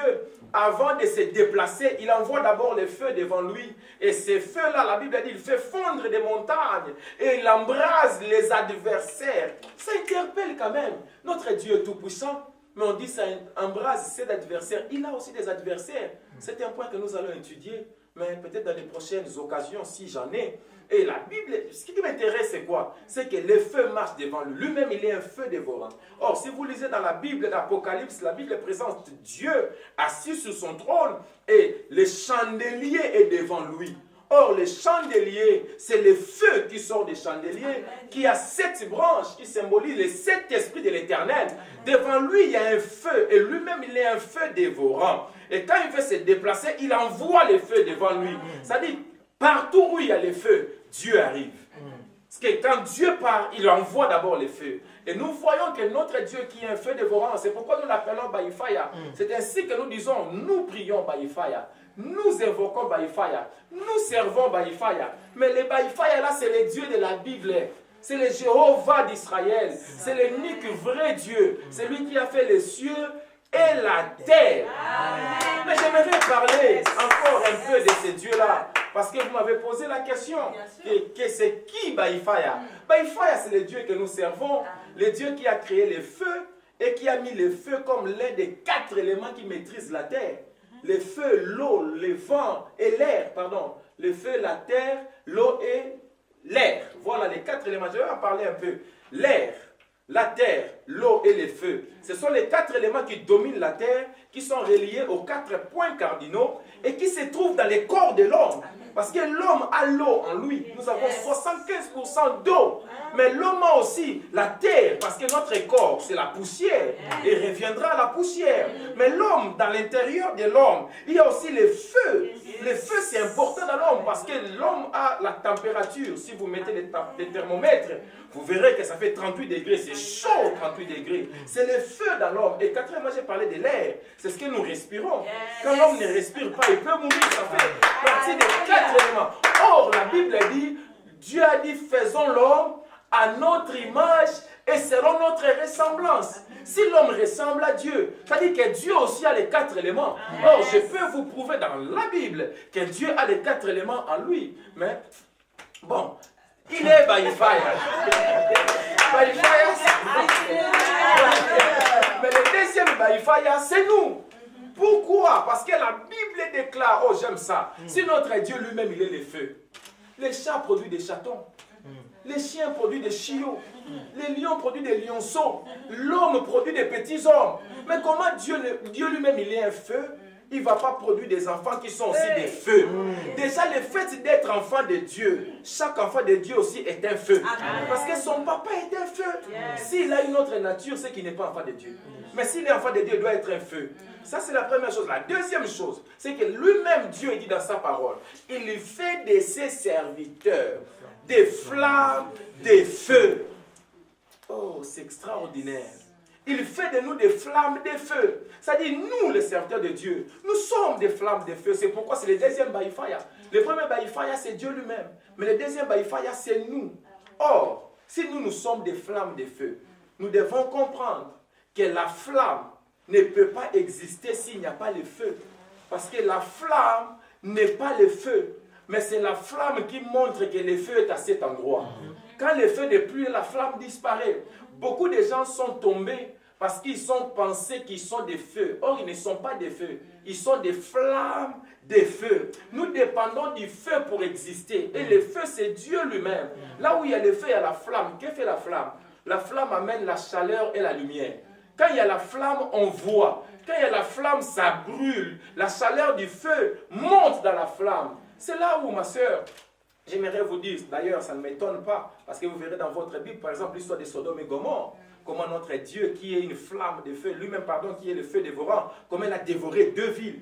[SPEAKER 3] avant de se déplacer, il envoie d'abord le feu devant lui. Et ces feux-là, la Bible dit, il fait fondre des montagnes. Et il embrase les adversaires. Ça interpelle quand même. Notre Dieu est tout-puissant. Mais on dit ça embrase ses adversaires. Il a aussi des adversaires. C'est un point que nous allons étudier. Mais peut-être dans les prochaines occasions, si j'en ai. Et la Bible, ce qui m'intéresse, c'est quoi? C'est que le feu marche devant lui. Lui-même, il est un feu dévorant. Or, si vous lisez dans la Bible d'Apocalypse, la Bible présente Dieu assis sur son trône et le chandelier est devant lui. Or, le chandelier, c'est le feu qui sort des chandeliers, qui a 7 branches, qui symbolisent les 7 esprits de l'Éternel. Devant lui, il y a un feu, et lui-même, il est un feu dévorant. Et quand il veut se déplacer, il envoie les feux devant lui. C'est-à-dire, partout où il y a les feux, Dieu arrive. Parce que quand Dieu part, il envoie d'abord les feux. Et nous voyons que notre Dieu qui est un feu dévorant, c'est pourquoi nous l'appelons Baïfaya. C'est ainsi que nous disons, nous prions Baïfaya. Nous évoquons Baïfaya. Nous servons Baïfaya. Mais les Baïfaya là, c'est les dieux de la Bible. C'est le Jéhovah d'Israël. C'est l'unique vrai Dieu. C'est lui qui a fait les cieux et la terre. Amen. Mais j'aimerais parler encore un peu de ces dieux-là. Parce que vous m'avez posé la question. Que c'est qui Baïfaya? Baïfaya, c'est le Dieu que nous servons. Le Dieu qui a créé les feux et qui a mis le feu comme l'un des 4 éléments qui maîtrisent la terre. Le feu, l'eau, le vent et l'air, pardon. Le feu, la terre, l'eau et l'air. Voilà les 4 éléments. Je vais en parler un peu. L'air, la terre, l'eau et le feu. Ce sont les 4 éléments qui dominent la terre, qui sont reliés aux 4 points cardinaux et qui se trouvent dans les corps de l'homme. Parce que l'homme a l'eau en lui. Nous avons 75% d'eau. Mais l'homme a aussi la terre, parce que notre corps, c'est la poussière. Et reviendra à la poussière. Mais l'homme, dans l'intérieur de l'homme, il y a aussi le feu. Le feu, c'est important dans l'homme, parce que l'homme a la température. Si vous mettez des thermomètres, vous verrez que ça fait 38 degrés. C'est chaud, 38 degrés. C'est le feu dans l'homme. Et quatrièmement, j'ai parlé de l'air. C'est ce que nous respirons. Quand l'homme ne respire pas, il peut mourir. Ça fait partie des 4 éléments. Or, la Bible dit, Dieu a dit, faisons l'homme à notre image et selon notre ressemblance. Si l'homme ressemble à Dieu, ça dit que Dieu aussi a les 4 éléments. Or, je peux vous prouver dans la Bible que Dieu a les 4 éléments en lui. Mais, bon, il est Baïfaya. Baïfaya, mais le deuxième Baïfaya, c'est nous. Pourquoi? Parce que la Bible déclare, oh j'aime ça, si notre Dieu lui-même il est le feu, les chats produisent des chatons, les chiens produisent des chiots, les lions produisent des lionceaux, l'homme produit des petits hommes. Mais comment Dieu lui-même il est un feu? Il ne va pas produire des enfants qui sont aussi des feux. Déjà, le fait d'être enfant de Dieu, chaque enfant de Dieu aussi est un feu. Parce que son papa est un feu. S'il a une autre nature, c'est qu'il n'est pas enfant de Dieu. Mais s'il est enfant de Dieu, il doit être un feu. Ça, c'est la première chose. La deuxième chose, c'est que lui-même, Dieu dit dans sa parole, il lui fait de ses serviteurs des flammes, des feux. Oh, c'est extraordinaire. Il fait de nous des flammes de feu. C'est-à-dire, nous, les serviteurs de Dieu, nous sommes des flammes de feu. C'est pourquoi c'est le deuxième Baïfaya. Le premier Baïfaya, c'est Dieu lui-même. Mais le deuxième Baïfaya, c'est nous. Or, si nous sommes des flammes de feu, nous devons comprendre que la flamme ne peut pas exister s'il n'y a pas le feu. Parce que la flamme n'est pas le feu. Mais c'est la flamme qui montre que le feu est à cet endroit. Quand le feu n'est plus, la flamme disparaît. Beaucoup de gens sont tombés parce qu'ils ont pensé qu'ils sont des feux. Or, ils ne sont pas des feux. Ils sont des flammes des feux. Nous dépendons du feu pour exister. Et le feu, c'est Dieu lui-même. Là où il y a le feu, il y a la flamme. Que fait la flamme? La flamme amène la chaleur et la lumière. Quand il y a la flamme, on voit. Quand il y a la flamme, ça brûle. La chaleur du feu monte dans la flamme. C'est là où, ma soeur, j'aimerais vous dire, d'ailleurs, ça ne m'étonne pas, parce que vous verrez dans votre Bible, par exemple, l'histoire de Sodome et Gomorrhe, comment notre Dieu, qui est une flamme de feu, lui-même, pardon, qui est le feu dévorant, comment il a dévoré 2 villes.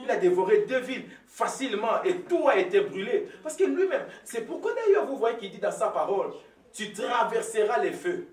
[SPEAKER 3] Il a dévoré 2 villes facilement et tout a été brûlé. Parce que lui-même, c'est pourquoi d'ailleurs vous voyez qu'il dit dans sa parole, tu traverseras les feux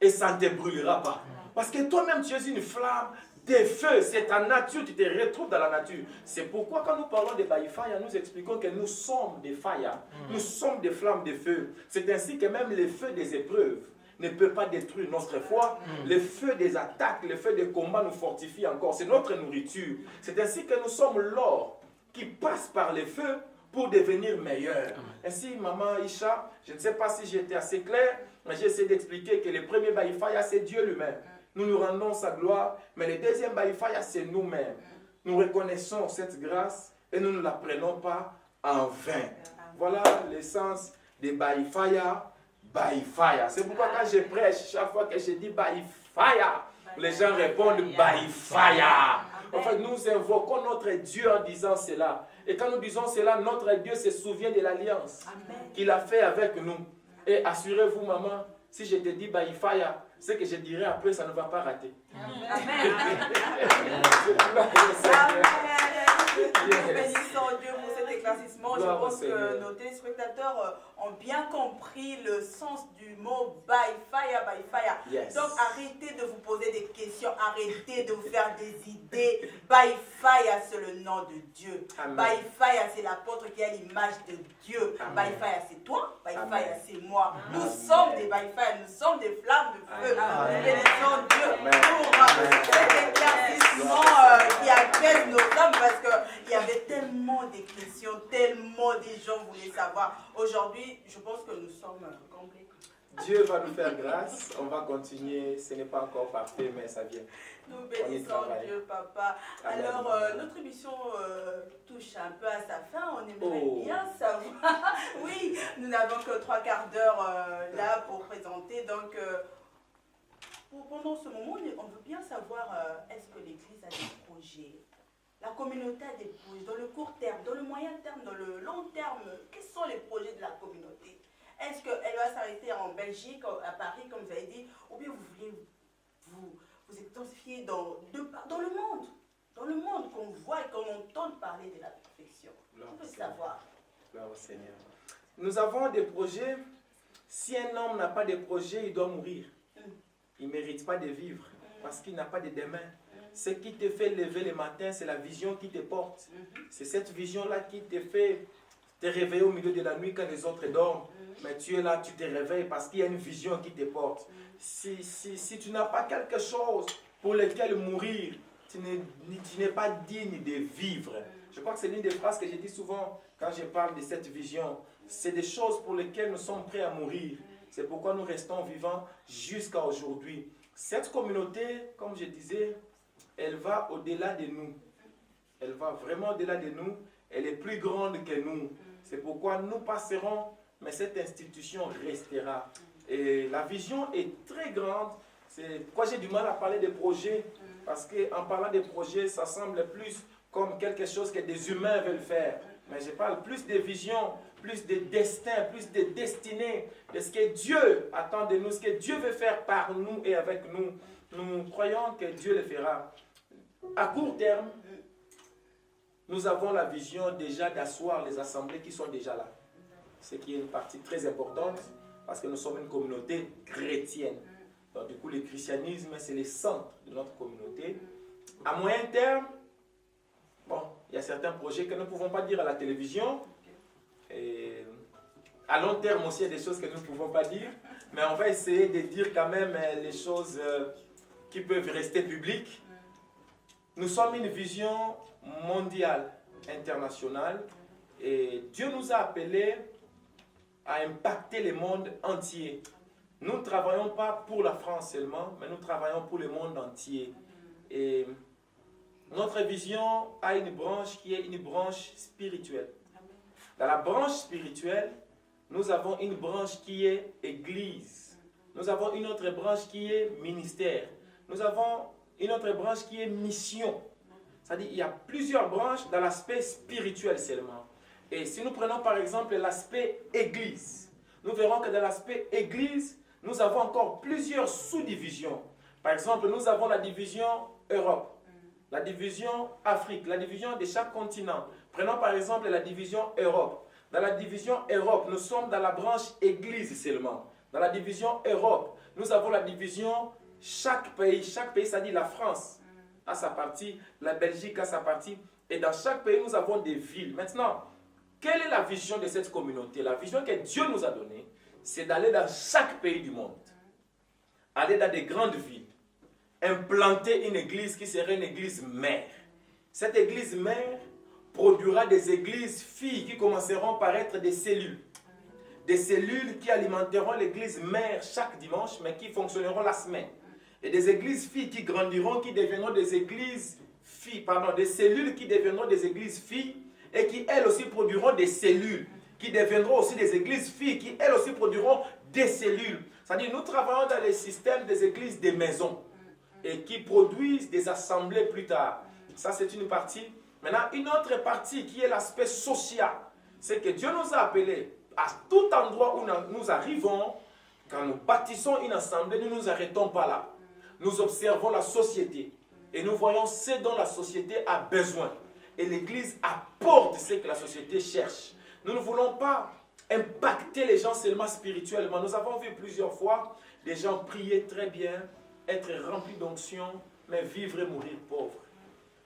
[SPEAKER 3] et ça ne te brûlera pas. Parce que toi-même, tu es une flamme des feux, c'est ta nature, tu te retrouves dans la nature. C'est pourquoi quand nous parlons de Baïfaya, nous expliquons que nous sommes des Faya, nous sommes des flammes de feu. C'est ainsi que même les feux des épreuves ne peut pas détruire notre foi. Le feu des attaques, le feu des combats nous fortifie encore. C'est notre nourriture. C'est ainsi que nous sommes l'or qui passe par les feux pour devenir meilleur. Ainsi, maman Isha, je ne sais pas si j'ai été assez clair, mais j'ai essayé d'expliquer que le premier Baïfaya, c'est Dieu lui-même. Nous nous rendons sa gloire, mais le deuxième Baïfaya, c'est nous-mêmes. Nous reconnaissons cette grâce et nous ne la prenons pas en vain. Voilà l'essence de Baïfaya. Baïfaya. C'est pourquoi quand je prêche, chaque fois que je dis Baïfaya, les gens répondent Baïfaya. En fait, nous invoquons notre Dieu en disant cela. Et quand nous disons cela, notre Dieu se souvient de l'alliance qu'il a fait avec nous. Et assurez-vous, maman, si je te dis Baïfaya, ce que je dirai après, ça ne va pas rater.
[SPEAKER 2] Amen. Nous bénissons Dieu pour cet éclaircissement. Je pense que nos téléspectateurs ont bien compris le sens du mot by fire, by fire.
[SPEAKER 3] Yes.
[SPEAKER 2] Donc arrêtez de vous poser des questions, arrêtez de vous faire des idées. By fire, c'est le nom de Dieu.
[SPEAKER 3] Amen.
[SPEAKER 2] By fire, c'est l'apôtre qui a l'image de Dieu.
[SPEAKER 3] Amen.
[SPEAKER 2] By fire, c'est toi. By
[SPEAKER 3] Amen.
[SPEAKER 2] fire, c'est moi. Nous
[SPEAKER 3] Amen.
[SPEAKER 2] sommes des by fire, nous sommes des flammes de feu.
[SPEAKER 3] Amen.
[SPEAKER 2] Nous bénissons Dieu
[SPEAKER 3] Amen.
[SPEAKER 2] pour cet éclaircissement qui apaise nos âmes, parce qu'il y avait tellement de questions, tellement de gens voulaient savoir. Aujourd'hui, je pense que nous sommes complets.
[SPEAKER 3] Dieu va nous faire grâce. On va continuer. Ce n'est pas encore parfait, mais ça vient.
[SPEAKER 2] Nous bénissons Dieu, papa.
[SPEAKER 3] Amen.
[SPEAKER 2] Alors, notre émission touche un peu à sa fin. On aimerait bien savoir. Oui, nous n'avons que 3 quarts d'heure là pour présenter. Donc, pendant ce moment, on veut bien savoir est-ce que l'Église a des projets? La communauté a des projets dans le court terme, dans le moyen terme, dans le long terme. Quels sont les projets de la communauté? Est-ce qu'elle va s'arrêter en Belgique, à Paris, comme vous avez dit, ou bien vous voulez vous intensifier dans le monde qu'on voit et qu'on entende parler de la perfection? On veut savoir.
[SPEAKER 3] Gloire au Seigneur. Nous avons des projets. Si un homme n'a pas de projet, il doit mourir. Il ne mérite pas de vivre parce qu'il n'a pas de demain. Ce qui te fait lever le matin, c'est la vision qui te porte. C'est cette vision-là qui te fait te réveiller au milieu de la nuit quand les autres dorment. Mais tu es là, tu te réveilles parce qu'il y a une vision qui te porte. Si tu n'as pas quelque chose pour lequel mourir, tu n'es pas digne de vivre. Je crois que c'est l'une des phrases que je dis souvent quand je parle de cette vision. C'est des choses pour lesquelles nous sommes prêts à mourir. C'est pourquoi nous restons vivants jusqu'à aujourd'hui. Cette communauté, comme je disais, elle va au-delà de nous. Elle va vraiment au-delà de nous. Elle est plus grande que nous. C'est pourquoi nous passerons, mais cette institution restera. Et la vision est très grande. C'est pourquoi j'ai du mal à parler des projets. Parce qu'en parlant des projets, ça semble plus comme quelque chose que des humains veulent faire. Mais je parle plus de vision, plus de destin, plus de destinée, de ce que Dieu attend de nous, ce que Dieu veut faire par nous et avec nous. Nous croyons que Dieu le fera. À court terme, nous avons la vision déjà d'asseoir les assemblées qui sont déjà là. Ce qui est une partie très importante parce que nous sommes une communauté chrétienne. Donc du coup, le christianisme, c'est le centre de notre communauté. À moyen terme, bon, il y a certains projets que nous ne pouvons pas dire à la télévision. Et à long terme aussi, il y a des choses que nous ne pouvons pas dire. Mais on va essayer de dire quand même les choses qui peuvent rester publiques. Nous sommes une vision mondiale, internationale. Et Dieu nous a appelés à impacter le monde entier. Nous ne travaillons pas pour la France seulement, mais nous travaillons pour le monde entier. Et notre vision a une branche qui est une branche spirituelle. Dans la branche spirituelle, nous avons une branche qui est Église. Nous avons une autre branche qui est ministère. Nous avons une autre branche qui est mission. C'est-à-dire qu'il y a plusieurs branches dans l'aspect spirituel seulement. Et si nous prenons par exemple l'aspect Église, nous verrons que dans l'aspect Église, nous avons encore plusieurs sous-divisions. Par exemple, nous avons la division Europe, la division Afrique, la division de chaque continent. Prenons par exemple la division Europe. Dans la division Europe, nous sommes dans la branche Église seulement. Dans la division Europe, nous avons la division chaque pays, c'est-à-dire la France a sa partie, la Belgique a sa partie, et dans chaque pays, nous avons des villes. Maintenant, quelle est la vision de cette communauté? La vision que Dieu nous a donnée, c'est d'aller dans chaque pays du monde, aller dans des grandes villes, implanter une église qui serait une église mère. Cette église mère produira des églises filles qui commenceront par être des cellules. Des cellules qui alimenteront l'église mère chaque dimanche, mais qui fonctionneront la semaine. Et des églises filles qui grandiront, qui deviendront des églises filles, des cellules qui deviendront des églises filles, et qui elles aussi produiront des cellules, qui deviendront aussi des églises filles, qui elles aussi produiront des cellules. C'est-à-dire, nous travaillons dans les systèmes des églises des maisons, et qui produisent des assemblées plus tard. Ça, c'est une partie. Maintenant, une autre partie qui est l'aspect social, c'est que Dieu nous a appelés à tout endroit où nous arrivons, quand nous bâtissons une assemblée, nous ne nous arrêtons pas là. Nous observons la société et nous voyons ce dont la société a besoin. Et l'Église apporte ce que la société cherche. Nous ne voulons pas impacter les gens seulement spirituellement. Nous avons vu plusieurs fois des gens prier très bien, être remplis d'onction, mais vivre et mourir pauvres.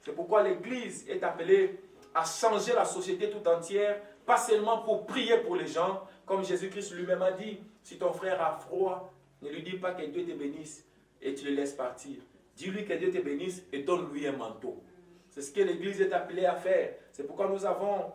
[SPEAKER 3] C'est pourquoi l'Église est appelée à changer la société tout entière, pas seulement pour prier pour les gens, comme Jésus-Christ lui-même a dit, si ton frère a froid, ne lui dis pas que Dieu te bénisse et tu le laisses partir. Dis-lui que Dieu te bénisse et donne-lui un manteau. C'est ce que l'Église est appelée à faire. C'est pourquoi nous avons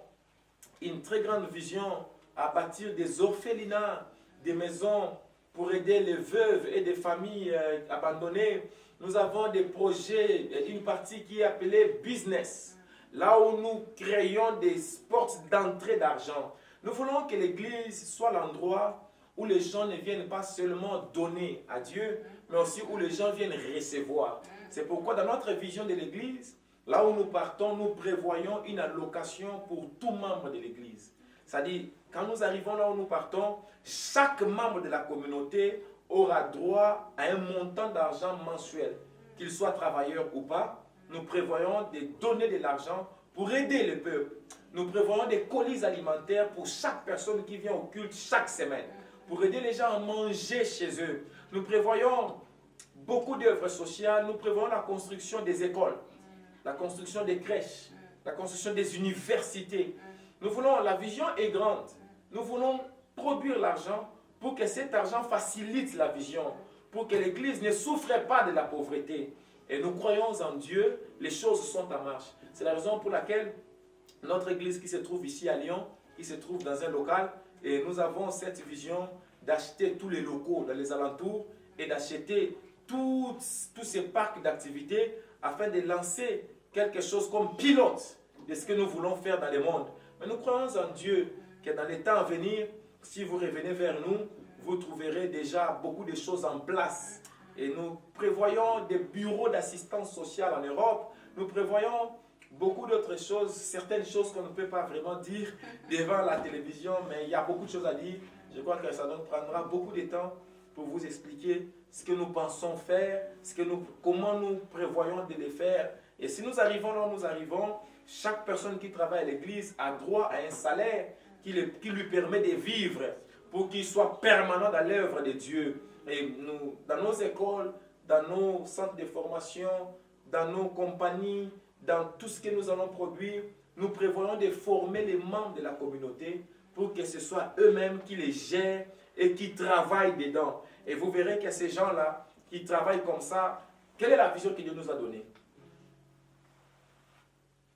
[SPEAKER 3] une très grande vision à bâtir des orphelinats, des maisons pour aider les veuves et des familles abandonnées. Nous avons des projets, une partie qui est appelée business, là où nous créons des portes d'entrée d'argent. Nous voulons que l'Église soit l'endroit où les gens ne viennent pas seulement donner à Dieu, mais aussi où les gens viennent recevoir. C'est pourquoi dans notre vision de l'Église, là où nous partons, nous prévoyons une allocation pour tout membre de l'Église. C'est-à-dire, quand nous arrivons là où nous partons, chaque membre de la communauté aura droit à un montant d'argent mensuel. Qu'il soit travailleur ou pas, nous prévoyons de donner de l'argent pour aider le peuple. Nous prévoyons des colis alimentaires pour chaque personne qui vient au culte chaque semaine, pour aider les gens à manger chez eux. Nous prévoyons beaucoup d'œuvres sociales, nous prévoyons la construction des écoles, la construction des crèches, la construction des universités. Nous voulons, la vision est grande, nous voulons produire l'argent pour que cet argent facilite la vision, pour que l'Église ne souffre pas de la pauvreté. Et nous croyons en Dieu, les choses sont en marche. C'est la raison pour laquelle notre Église qui se trouve ici à Lyon, qui se trouve dans un local, et nous avons cette vision d'acheter tous les locaux dans les alentours et d'acheter tous ces parcs d'activités afin de lancer quelque chose comme pilote de ce que nous voulons faire dans le monde. Mais nous croyons en Dieu que dans les temps à venir, si vous revenez vers nous, vous trouverez déjà beaucoup de choses en place. Et nous prévoyons des bureaux d'assistance sociale en Europe. Nous prévoyons beaucoup d'autres choses, certaines choses qu'on ne peut pas vraiment dire devant la télévision, mais il y a beaucoup de choses à dire. Je crois que ça nous prendra beaucoup de temps pour vous expliquer ce que nous pensons faire, comment nous prévoyons de les faire. Et si nous arrivons là où nous arrivons, chaque personne qui travaille à l'église a droit à un salaire qui lui permet de vivre pour qu'il soit permanent dans l'œuvre de Dieu. Et nous, dans nos écoles, dans nos centres de formation, dans nos compagnies, dans tout ce que nous allons produire, nous prévoyons de former les membres de la communauté pour que ce soit eux-mêmes qui les gèrent et qui travaillent dedans. Et vous verrez que ces gens-là qui travaillent comme ça, quelle est la vision que Dieu nous a donnée?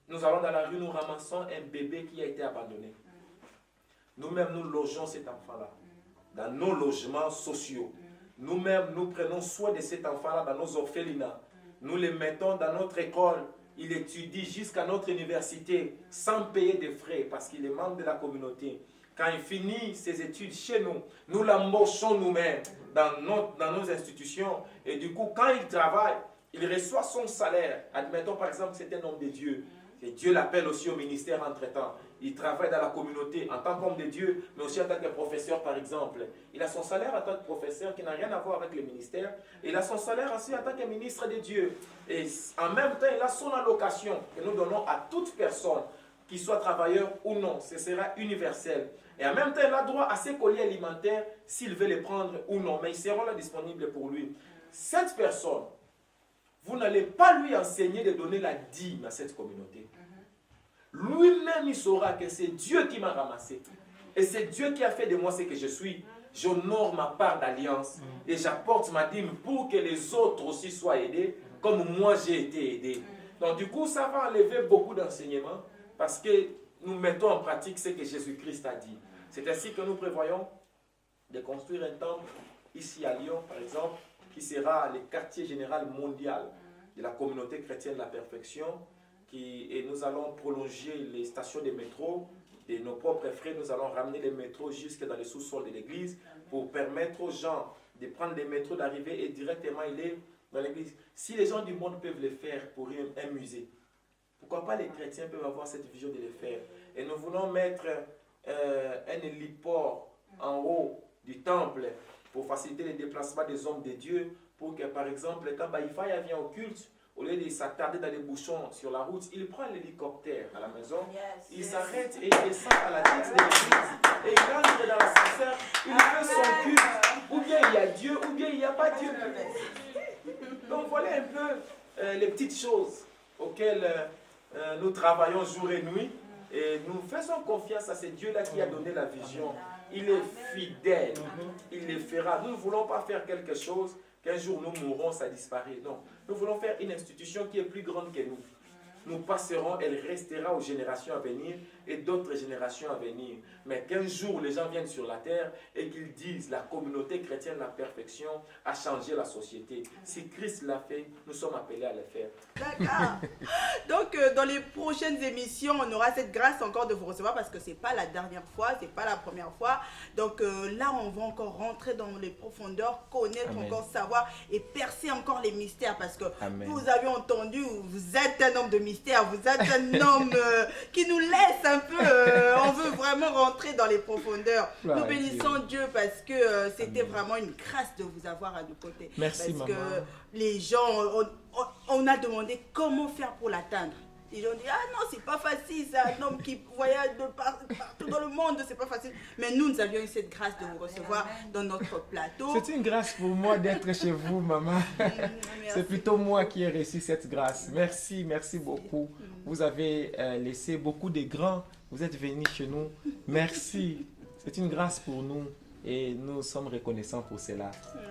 [SPEAKER 3] Nous allons dans la rue, nous ramassons un bébé qui a été abandonné. Nous-mêmes, nous logeons cet enfant-là dans nos logements sociaux. Nous-mêmes, nous prenons soin de cet enfant-là dans nos orphelinats. Nous le mettons dans notre école. Il étudie jusqu'à notre université sans payer de frais parce qu'il est membre de la communauté. Quand il finit ses études chez nous, nous l'embauchons nous-mêmes dans nos institutions. Et du coup, quand il travaille, il reçoit son salaire. Admettons par exemple que c'est un homme de Dieu. Et Dieu l'appelle aussi au ministère entre-temps. Il travaille dans la communauté en tant qu'homme de Dieu, mais aussi en tant que professeur par exemple. Il a son salaire en tant que professeur qui n'a rien à voir avec le ministère. Il a son salaire aussi en tant que ministre de Dieu. Et en même temps, il a son allocation que nous donnons à toute personne, qu'il soit travailleur ou non. Ce sera universel. Et en même temps, il a droit à ses colis alimentaires s'il veut les prendre ou non. Mais ils seront là disponibles pour lui. Cette personne, vous n'allez pas lui enseigner de donner la dîme à cette communauté. Lui-même, il saura que c'est Dieu qui m'a ramassé. Et c'est Dieu qui a fait de moi ce que je suis. J'honore ma part d'alliance. Et j'apporte ma dîme pour que les autres aussi soient aidés, comme moi j'ai été aidé. Donc du coup, ça va enlever beaucoup d'enseignements, parce que nous mettons en pratique ce que Jésus-Christ a dit. C'est ainsi que nous prévoyons de construire un temple ici à Lyon, par exemple, qui sera le quartier général mondial de la communauté chrétienne de la perfection. Et nous allons prolonger les stations de métro de nos propres frais. Nous allons ramener les métros jusque dans les sous-sols de l'église pour permettre aux gens de prendre les métros, d'arriver et directement aller dans l'église. Si les gens du monde peuvent le faire pour un musée, Pourquoi pas les chrétiens peuvent avoir cette vision de le faire. Et nous voulons mettre un héliport en haut du temple pour faciliter les déplacements des hommes de Dieu, pour que par exemple quand Baïfaya vient au culte, au lieu de s'attarder dans les bouchons sur la route, il prend l'hélicoptère à la maison, il s'arrête et il descend à la tête de l'église et il entre dans l'ascenseur, il fait son culte, ou bien il y a Dieu, ou bien il n'y a pas Dieu. Donc voilà un peu les petites choses auxquelles nous travaillons jour et nuit et nous faisons confiance à ce Dieu-là qui a donné la vision. Il est fidèle, il le fera. Nous ne voulons pas faire quelque chose qu'un jour nous mourrons, ça disparaît. Non, nous voulons faire une institution qui est plus grande que nous. Nous passerons, elle restera aux générations à venir et d'autres générations à venir. Mais qu'un jour les gens viennent sur la terre et qu'ils disent la communauté chrétienne, la perfection a changé la société. Si Christ l'a fait, nous sommes appelés à le faire.
[SPEAKER 2] D'accord. Donc dans les prochaines émissions, on aura cette grâce encore de vous recevoir parce que ce n'est pas la dernière fois, ce n'est pas la première fois. Donc là, on va encore rentrer dans les profondeurs, connaître
[SPEAKER 3] Amen.
[SPEAKER 2] encore, savoir et percer encore les mystères parce que
[SPEAKER 3] Amen.
[SPEAKER 2] vous avez entendu, vous êtes un homme de mystère, vous êtes un homme qui nous laisse un peu, on veut vraiment rentrer dans les profondeurs.
[SPEAKER 3] Gloire
[SPEAKER 2] Nous
[SPEAKER 3] à
[SPEAKER 2] bénissons Dieu parce que c'était
[SPEAKER 3] Amen.
[SPEAKER 2] vraiment une grâce de vous avoir à nos côtés.
[SPEAKER 3] Merci,
[SPEAKER 2] parce
[SPEAKER 3] maman.
[SPEAKER 2] que les gens, on a demandé comment faire pour l'atteindre. Les gens disent, ah non, c'est pas facile, c'est un homme qui voyage de partout dans le monde, c'est pas facile. Mais nous avions eu cette grâce de vous recevoir dans notre plateau.
[SPEAKER 3] C'est une grâce pour moi d'être chez vous, maman. C'est plutôt moi qui ai reçu cette grâce. Merci, merci beaucoup. Vous avez laissé beaucoup de grands. Vous êtes venus chez nous. Merci. C'est une grâce pour nous. Et nous sommes reconnaissants pour cela.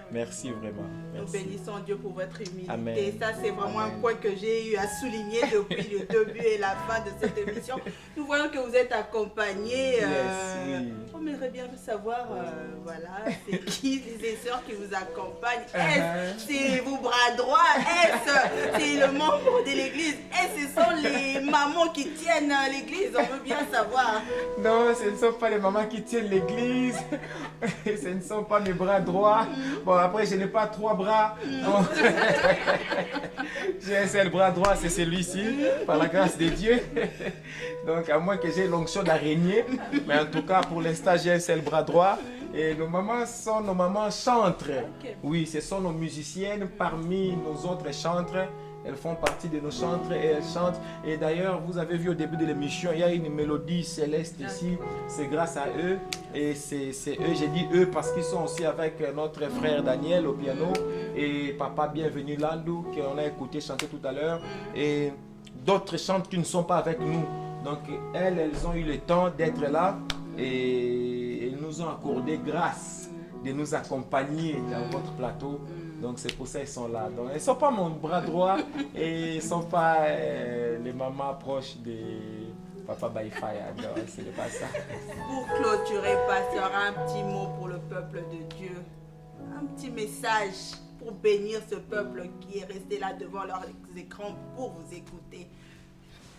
[SPEAKER 3] Merci vraiment.
[SPEAKER 2] Nous
[SPEAKER 3] Merci.
[SPEAKER 2] bénissons Dieu pour votre humilité.
[SPEAKER 3] Amen.
[SPEAKER 2] Ça, c'est vraiment
[SPEAKER 3] Amen.
[SPEAKER 2] un point que j'ai eu à souligner depuis le début et la fin de cette émission. Nous voyons que vous êtes accompagnés.
[SPEAKER 3] oui.
[SPEAKER 2] On aimerait bien savoir, voilà, c'est qui les sœurs qui vous accompagnent. Est-ce c'est vos bras droits? Est-ce c'est le membre de l'église? Est-ce ce sont les mamans qui tiennent l'église? On veut bien savoir.
[SPEAKER 3] Non, ce ne sont pas les mamans qui tiennent l'église. Ce ne sont pas mes bras droits. Bon, après, je n'ai pas 3 bras. Bon. J'ai un seul bras droit, c'est celui-ci, par la grâce de Dieu. Donc, à moins que j'ai l'onction d'araignée. Mais en tout cas, pour l'instant, j'ai un seul bras droit. Et nos mamans sont nos mamans chantres. Oui, ce sont nos musiciennes parmi nos autres chantres. Elles font partie de nos chantres et elles chantent. Et d'ailleurs, vous avez vu au début de l'émission, il y a une mélodie céleste ici. C'est grâce à eux. Et c'est eux, j'ai dit eux parce qu'ils sont aussi avec notre frère Daniel au piano. Et Papa Bienvenu Landou, qu'on a écouté chanter tout à l'heure. Et d'autres chantres qui ne sont pas avec nous. Donc elles ont eu le temps d'être là. Et ils nous ont accordé grâce de nous accompagner dans votre plateau. Donc c'est pour ça qu'ils sont là. Donc elles ne sont pas mon bras droit et ils ne sont pas les mamans proches de Papa Baïfaya. Non, ce n'est pas ça.
[SPEAKER 2] Pour clôturer, pasteur, un petit mot pour le peuple de Dieu. Un petit message pour bénir ce peuple qui est resté là devant leurs écrans pour vous écouter.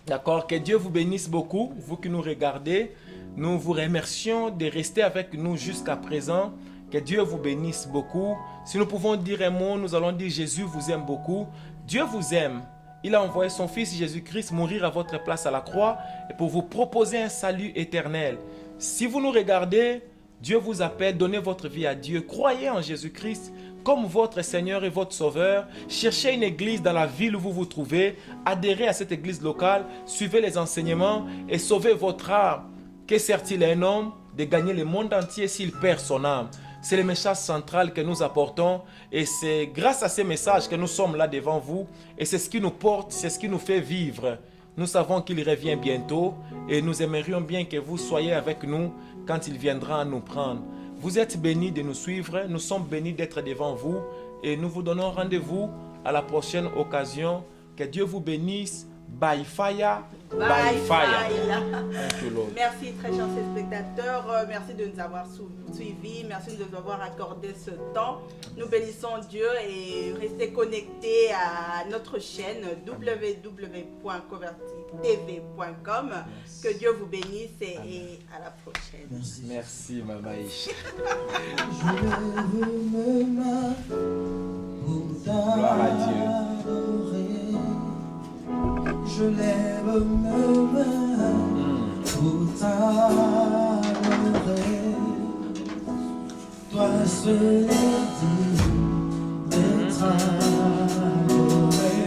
[SPEAKER 3] D'accord, que Dieu vous bénisse beaucoup, vous qui nous regardez. Nous vous remercions de rester avec nous jusqu'à présent. Que Dieu vous bénisse beaucoup. Si nous pouvons dire un mot, nous allons dire Jésus vous aime beaucoup. Dieu vous aime. Il a envoyé son Fils Jésus-Christ mourir à votre place à la croix et pour vous proposer un salut éternel. Si vous nous regardez, Dieu vous appelle, donnez votre vie à Dieu. Croyez en Jésus-Christ comme votre Seigneur et votre Sauveur. Cherchez une église dans la ville où vous vous trouvez. Adhérez à cette église locale. Suivez les enseignements et sauvez votre âme. Que sert-il à un homme de gagner le monde entier s'il perd son âme? C'est le message central que nous apportons et c'est grâce à ces messages que nous sommes là devant vous et c'est ce qui nous porte, c'est ce qui nous fait vivre. Nous savons qu'il revient bientôt et nous aimerions bien que vous soyez avec nous quand il viendra nous prendre. Vous êtes bénis de nous suivre, nous sommes bénis d'être devant vous et nous vous donnons rendez-vous à la prochaine occasion. Que Dieu vous bénisse. Baïfaya. Baïfaya. Thank you, Lord.
[SPEAKER 2] Merci très chers spectateurs, merci de nous avoir suivis, merci de nous avoir accordé ce temps. Nous bénissons Dieu et restez connectés à notre chaîne www.convertitv.com. Que Dieu vous bénisse et à la prochaine.
[SPEAKER 3] Merci, Maman Isha.
[SPEAKER 1] Je lève mes mains pour
[SPEAKER 3] Gloire à Dieu.
[SPEAKER 1] t'adorer. je lève mes mains pour t'adorer. Toi seul est digne d'être adoré.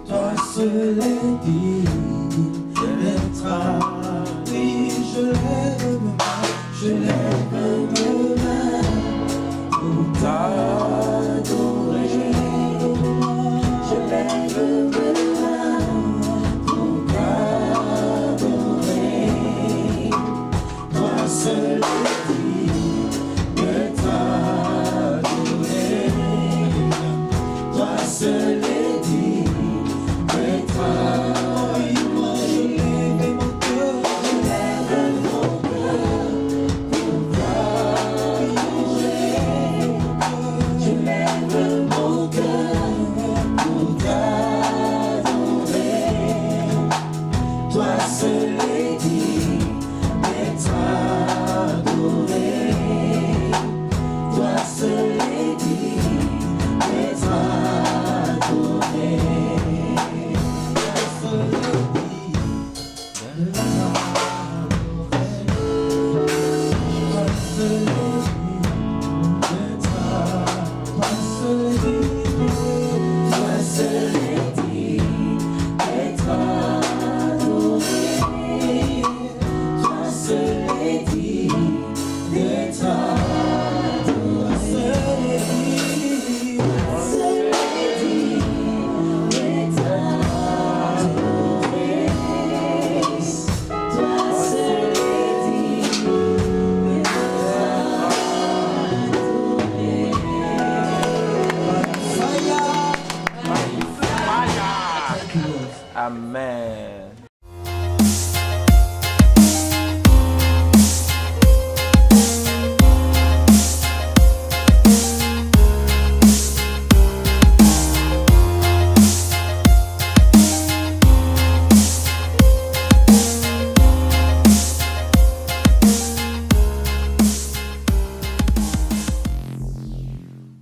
[SPEAKER 1] Toi seul est digne d'être adoré. Oui, je lève mes mains, je lève mes mains pour t'adorer. Je lève mes mains pour t'adorer. Toi seul est digne d'être adoré. Toi seul est digne d'être adoré. Moi je lève mon cœur, je lève mon cœur pour t'adorer. Je lève mon cœur pour t'adorer. Toi seul est digne d'être adoré. Toi seul est digne d'être adoré. Toi seul est digne d'être adoré. Toi seul est
[SPEAKER 3] Amen.